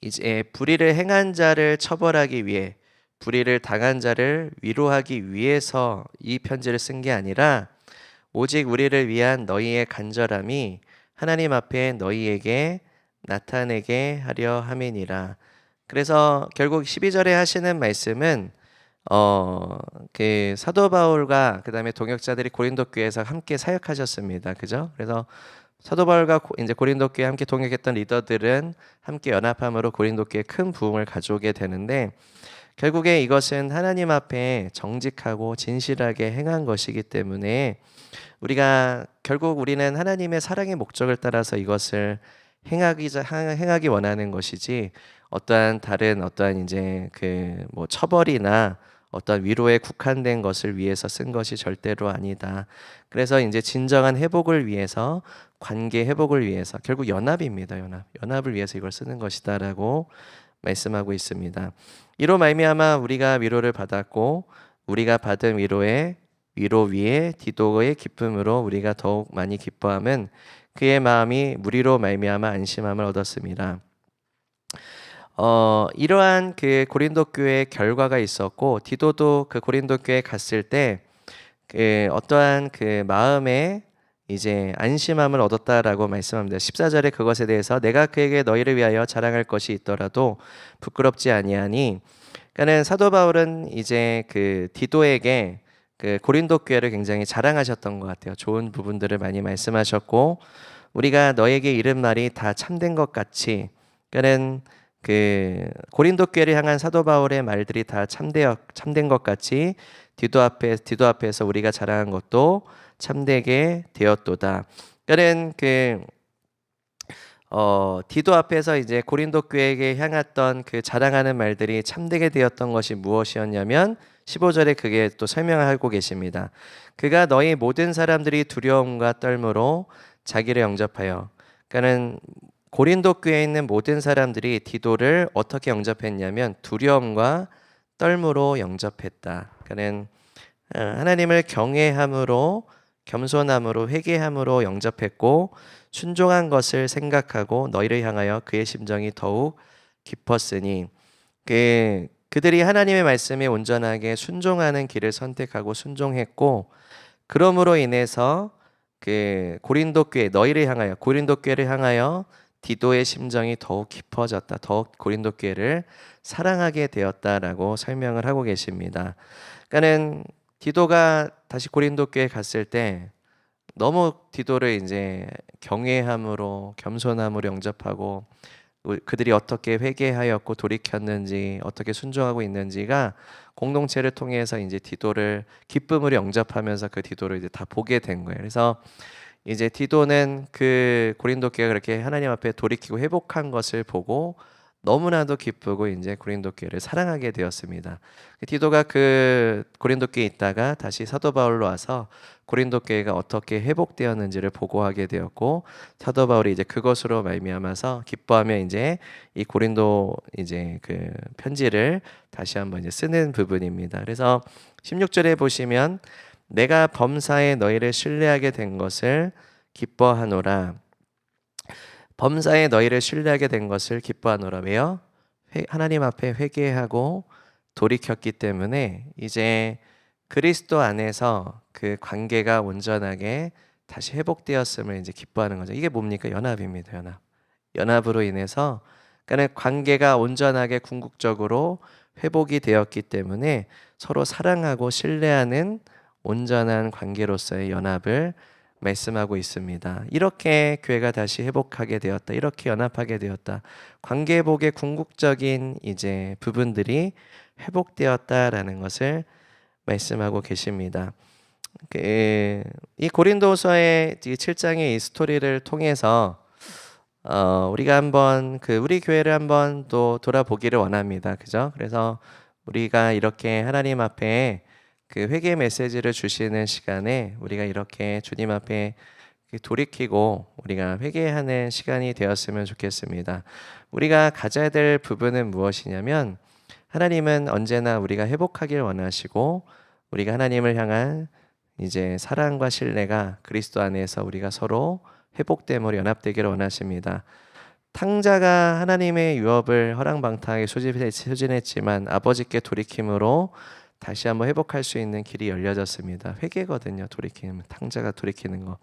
이제 불의를 행한 자를 처벌하기 위해 불의를 당한 자를 위로하기 위해서 이 편지를 쓴 게 아니라 오직 우리를 위한 너희의 간절함이 하나님 앞에 너희에게 나타내게 하려 함이니라. 그래서 결국 12절에 하시는 말씀은 그 사도 바울과 그다음에 동역자들이 고린도 교회에서 함께 사역하셨습니다. 그죠? 그래서 사도 바울과 이제 고린도 교회에 함께 동역했던 리더들은 함께 연합함으로 고린도 교회에 큰 부흥을 가져오게 되는데 결국에 이것은 하나님 앞에 정직하고 진실하게 행한 것이기 때문에 우리가 결국 우리는 하나님의 사랑의 목적을 따라서 이것을 행하기 원하는 것이지 어떠한 다른 어떠한 이제 그 뭐 처벌이나 어떤 위로에 국한된 것을 위해서 쓴 것이 절대로 아니다. 그래서 이제 진정한 회복을 위해서 관계 회복을 위해서 결국 연합입니다. 연합을 위해서 이걸 쓰는 것이다라고 말씀하고 있습니다. 이로 말미암아 우리가 위로를 받았고 우리가 받은 위로 위에 디도의 기쁨으로 우리가 더욱 많이 기뻐함은 그의 마음이 무리로 말미암아 안심함을 얻었습니다. 이러한 그 고린도 교회의 결과가 있었고 디도도 그 고린도 교회에 갔을 때 그 어떠한 그 마음에 이제 안심함을 얻었다라고 말씀합니다. 14절에 그것에 대해서 내가 그에게 너희를 위하여 자랑할 것이 있더라도 부끄럽지 아니하니, 그러니까는 사도 바울은 이제 그 디도에게 그 고린도 교회를 굉장히 자랑하셨던 것 같아요. 좋은 부분들을 많이 말씀하셨고 우리가 너에게 이른 말이 다 참된 것 같이, 그러니까는 그 고린도 교회를 향한 사도 바울의 말들이 다 참된 것 같이 디도 앞에서 우리가 자랑한 것도 참되게 되었도다. 그러니까는 디도 앞에서 이제 고린도 교회에게 향했던 그 자랑하는 말들이 참되게 되었던 것이 무엇이었냐면 15절에 그게 또 설명하고 계십니다. 그가 너희 모든 사람들이 두려움과 떨므로 자기를 영접하여, 그러니까는 고린도 교회에 있는 모든 사람들이 디도를 어떻게 영접했냐면 두려움과 떨므로 영접했다. 그는 하나님을 경외함으로, 겸손함으로, 회개함으로 영접했고 순종한 것을 생각하고 너희를 향하여 그의 심정이 더욱 깊었으니, 그들이 하나님의 말씀에 온전하게 순종하는 길을 선택하고 순종했고 그러므로 인해서 그 고린도 교회 너희를 향하여, 고린도 교회를 향하여 디도의 심정이 더욱 깊어졌다. 더욱 고린도 교회를 사랑하게 되었다라고 설명을 하고 계십니다. 그러니까는 디도가 다시 고린도 교회에 갔을 때 너무 디도를 이제 경외함으로, 겸손함으로 영접하고 그들이 어떻게 회개하였고 돌이켰는지, 어떻게 순종하고 있는지가 공동체를 통해서 이제 디도를 기쁨으로 영접하면서 그 디도를 이제 다 보게 된 거예요. 그래서 이제 디도는 그 고린도 교회가 그렇게 하나님 앞에 돌이키고 회복한 것을 보고 너무나도 기쁘고 이제 고린도 교회를 사랑하게 되었습니다. 디도가 그 고린도 교회에 있다가 다시 사도 바울로 와서 고린도 교회가 어떻게 회복되었는지를 보고하게 되었고 사도 바울이 이제 그것으로 말미암아서 기뻐하며 이제 이 고린도 이제 그 편지를 다시 한번 이제 쓰는 부분입니다. 그래서 16절에 보시면 내가 범사에 너희를 신뢰하게 된 것을 기뻐하노라. 범사에 너희를 신뢰하게 된 것을 기뻐하노라. 왜요? 하나님 앞에 회개하고 돌이켰기 때문에 이제 그리스도 안에서 그 관계가 온전하게 다시 회복되었음을 이제 기뻐하는 거죠. 이게 뭡니까? 연합입니다. 연합으로 인해서 그러니까 관계가 온전하게 궁극적으로 회복이 되었기 때문에 서로 사랑하고 신뢰하는 온전한 관계로서의 연합을 말씀하고 있습니다. 이렇게 교회가 다시 회복하게 되었다. 이렇게 연합하게 되었다. 관계 회복의 궁극적인 이제 부분들이 회복되었다라는 것을 말씀하고 계십니다. 이 고린도서의 7장의 이 스토리를 통해서 우리가 한번 우리 교회를 한번 또 돌아보기를 원합니다. 그죠? 그래서 우리가 이렇게 하나님 앞에 그 회개 메시지를 주시는 시간에 우리가 이렇게 주님 앞에 돌이키고 우리가 회개하는 시간이 되었으면 좋겠습니다. 우리가 가져야 될 부분은 무엇이냐면 하나님은 언제나 우리가 회복하길 원하시고 우리가 하나님을 향한 이제 사랑과 신뢰가 그리스도 안에서 우리가 서로 회복됨으로 연합되기를 원하십니다. 탕자가 하나님의 유업을 허랑방탕하게 소진했지만 아버지께 돌이킴으로 다시 한번 회복할 수 있는 길이 열려졌습니다. 회개거든요. 돌이키는, 탕자가 돌이키는 거.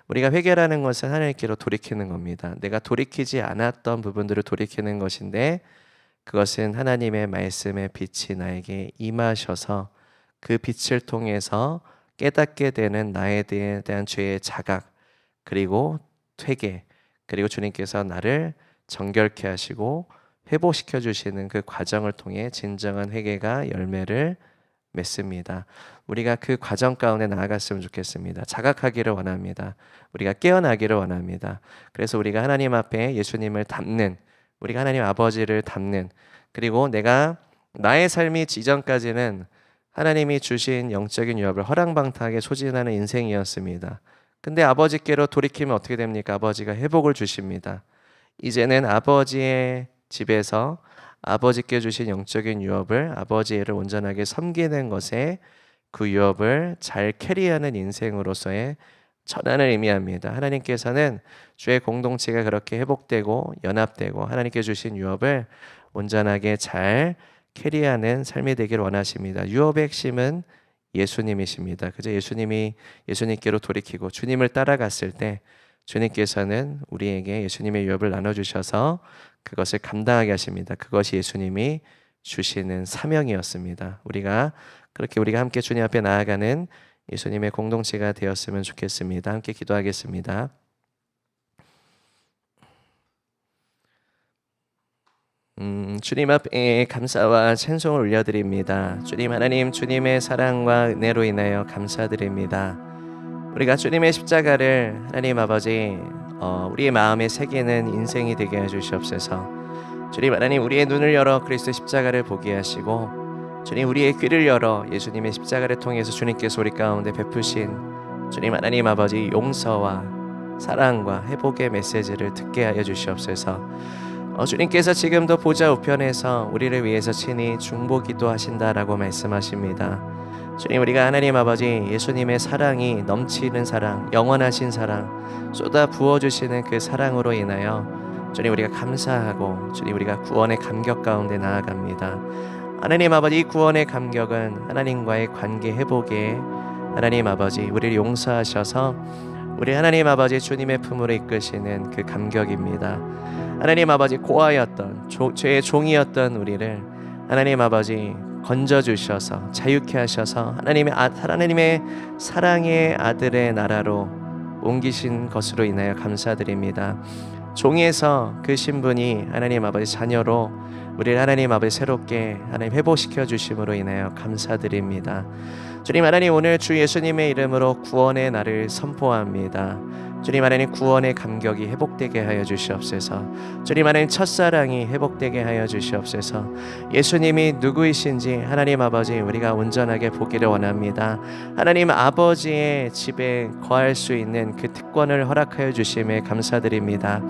우리가 회개라는 것은 하나님께로 돌이키는 겁니다. 내가 돌이키지 않았던 부분들을 돌이키는 것인데 그것은 하나님의 말씀의 빛이 나에게 임하셔서 그 빛을 통해서 깨닫게 되는 나에 대한 죄의 자각, 그리고 회개, 그리고 주님께서 나를 정결케 하시고 회복시켜 주시는 그 과정을 통해 진정한 회개가 열매를 맺습니다. 우리가 그 과정 가운데 나아갔으면 좋겠습니다. 자각하기를 원합니다. 우리가 깨어나기를 원합니다. 그래서 우리가 하나님 앞에 예수님을 닮는, 우리가 하나님 아버지를 닮는, 그리고 내가 나의 삶이 이전까지는 하나님이 주신 영적인 유업을 허랑방탕하게 소진하는 인생이었습니다. 근데 아버지께로 돌이키면 어떻게 됩니까? 아버지가 회복을 주십니다. 이제는 아버지의 집에서 아버지께 주신 영적인 유업을 아버지를 온전하게 섬기는 것에 그 유업을 잘 캐리하는 인생으로서의 전환을 의미합니다. 하나님께서는 주의 공동체가 그렇게 회복되고 연합되고 하나님께 주신 유업을 온전하게 잘 캐리하는 삶이 되길 원하십니다. 유업의 핵심은 예수님이십니다. 그저 예수님께로 돌이키고 주님을 따라갔을 때 주님께서는 우리에게 예수님의 유업을 나눠주셔서 그것을 감당하게 하십니다. 그것이 예수님이 주시는 사명이었습니다. 우리가 함께 주님 앞에 나아가는 예수님의 공동체가 되었으면 좋겠습니다. 함께 기도하겠습니다. 주님 앞에 감사와 찬송을 올려드립니다. 주님 하나님, 주님의 사랑과 은혜로 인하여 감사드립니다. 우리가 주님의 십자가를 하나님 아버지 우리의 마음에 새기는 인생이 되게 해주시옵소서. 주님 하나님, 우리의 눈을 열어 그리스도의 십자가를 보게 하시고 주님, 우리의 귀를 열어 예수님의 십자가를 통해서 주님께서 우리 가운데 베푸신 주님 하나님 아버지 용서와 사랑과 회복의 메시지를 듣게 하여 주시옵소서. 주님께서 지금도 보좌 우편에서 우리를 위해서 친히 중보기도 하신다라고 말씀하십니다. 주님, 우리가 하나님 아버지 예수님의 사랑이 넘치는 사랑, 영원하신 사랑 쏟아 부어주시는 그 사랑으로 인하여 주님 우리가 감사하고 주님 우리가 구원의 감격 가운데 나아갑니다. 하나님 아버지, 이 구원의 감격은 하나님과의 관계 회복에 하나님 아버지 우리를 용서하셔서 우리 하나님 아버지 주님의 품으로 이끄시는 그 감격입니다. 하나님 아버지, 고아였던 죄의 종이었던 우리를 하나님 아버지 건져주셔서 자유케 하셔서 하나님의 사랑의 아들의 나라로 옮기신 것으로 인하여 감사드립니다. 종에서 그 신분이 하나님 아버지 자녀로 우리를 하나님 아버지 새롭게 하나님 회복시켜 주심으로 인하여 감사드립니다. 주님 하나님, 오늘 주 예수님의 이름으로 구원의 날을 선포합니다. 주님 하나님, 구원의 감격이 회복되게 하여 주시옵소서. 주님 하나님, 첫사랑이 회복되게 하여 주시옵소서. 예수님이 누구이신지 하나님 아버지 우리가 온전하게 보기를 원합니다. 하나님 아버지의 집에 거할 수 있는 그 특권을 허락하여 주심에 감사드립니다.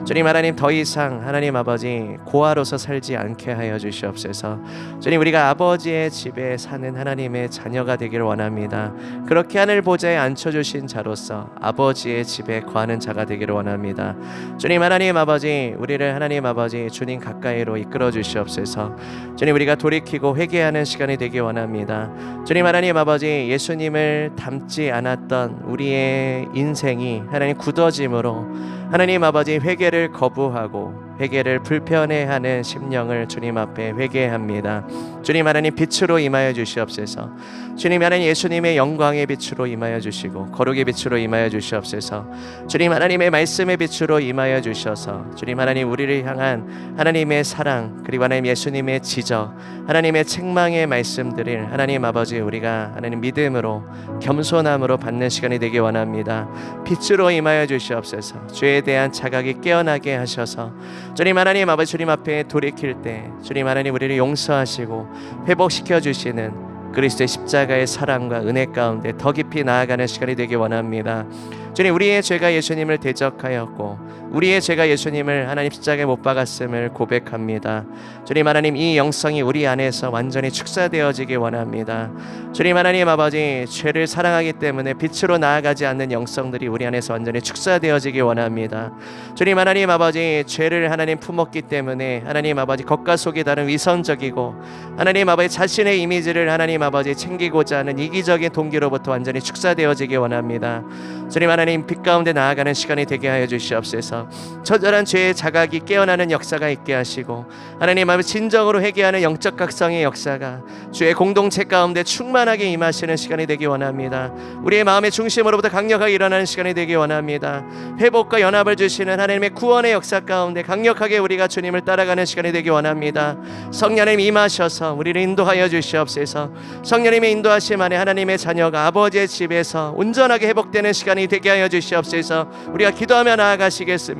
주님 하나님, 더 이상 하나님 아버지 고아로서 살지 않게 하여 주시옵소서. 주님, 우리가 아버지의 집에 사는 하나님의 자녀가 되기를 원합니다. 그렇게 하늘 보좌에 앉혀주신 자로서 아버지의 집에 거하는 자가 되기를 원합니다. 주님 하나님 아버지, 우리를 하나님 아버지 주님 가까이로 이끌어 주시옵소서. 주님, 우리가 돌이키고 회개하는 시간이 되기 원합니다. 주님 하나님 아버지, 예수님을 닮지 않았던 우리의 인생이 하나님 굳어짐으로 하나님 아버지 회개를 거부하고 회개를 불편해하는 심령을 주님 앞에 회개합니다. 주님 하나님, 빛으로 임하여 주시옵소서. 주님 하나님, 예수님의 영광의 빛으로 임하여 주시고 거룩의 빛으로 임하여 주시옵소서. 주님 하나님의 말씀의 빛으로 임하여 주셔서 주님 하나님, 우리를 향한 하나님의 사랑, 그리고 하나님 예수님의 지적, 하나님의 책망의 말씀들을 하나님 아버지 우리가 하나님 믿음으로 겸손함으로 받는 시간이 되기 원합니다. 빛으로 임하여 주시옵소서. 죄에 대한 자각이 깨어나게 하셔서 주님 하나님 아버지 주님 앞에 돌이킬 때 주님 하나님 우리를 용서하시고 회복시켜 주시는 그리스도의 십자가의 사랑과 은혜 가운데 더 깊이 나아가는 시간이 되기 원합니다. 주님, 우리의 죄가 예수님을 대적하였고 우리의 죄가 예수님을 하나님 십자가에 못 박았음을 고백합니다. 주님 하나님, 이 영성이 우리 안에서 완전히 축사되어지기 원합니다. 주님 하나님 아버지, 죄를 사랑하기 때문에 빛으로 나아가지 않는 영성들이 우리 안에서 완전히 축사되어지기 원합니다. 주님 하나님 아버지, 죄를 하나님 품었기 때문에 하나님 아버지 겉과 속이 다른 위선적이고 하나님 아버지 자신의 이미지를 하나님 아버지 챙기고자 하는 이기적인 동기로부터 완전히 축사되어지기 원합니다. 주님 하나님, 빛 가운데 나아가는 시간이 되게 하여 주시옵소서. 처절한 죄의 자각이 깨어나는 역사가 있게 하시고 하나님 아버지 진정으로 회개하는 영적 각성의 역사가 주의 공동체 가운데 충만하게 임하시는 시간이 되기 원합니다. 우리의 마음의 중심으로부터 강력하게 일어나는 시간이 되기 원합니다. 회복과 연합을 주시는 하나님의 구원의 역사 가운데 강력하게 우리가 주님을 따라가는 시간이 되기 원합니다. 성령님 임하셔서 우리를 인도하여 주시옵소서. 성령님의 인도하심 안에 하나님의 자녀가 아버지의 집에서 온전하게 회복되는 시간이 되게 하여 주시옵소서. 우리가 기도하며 나아가시겠습니다.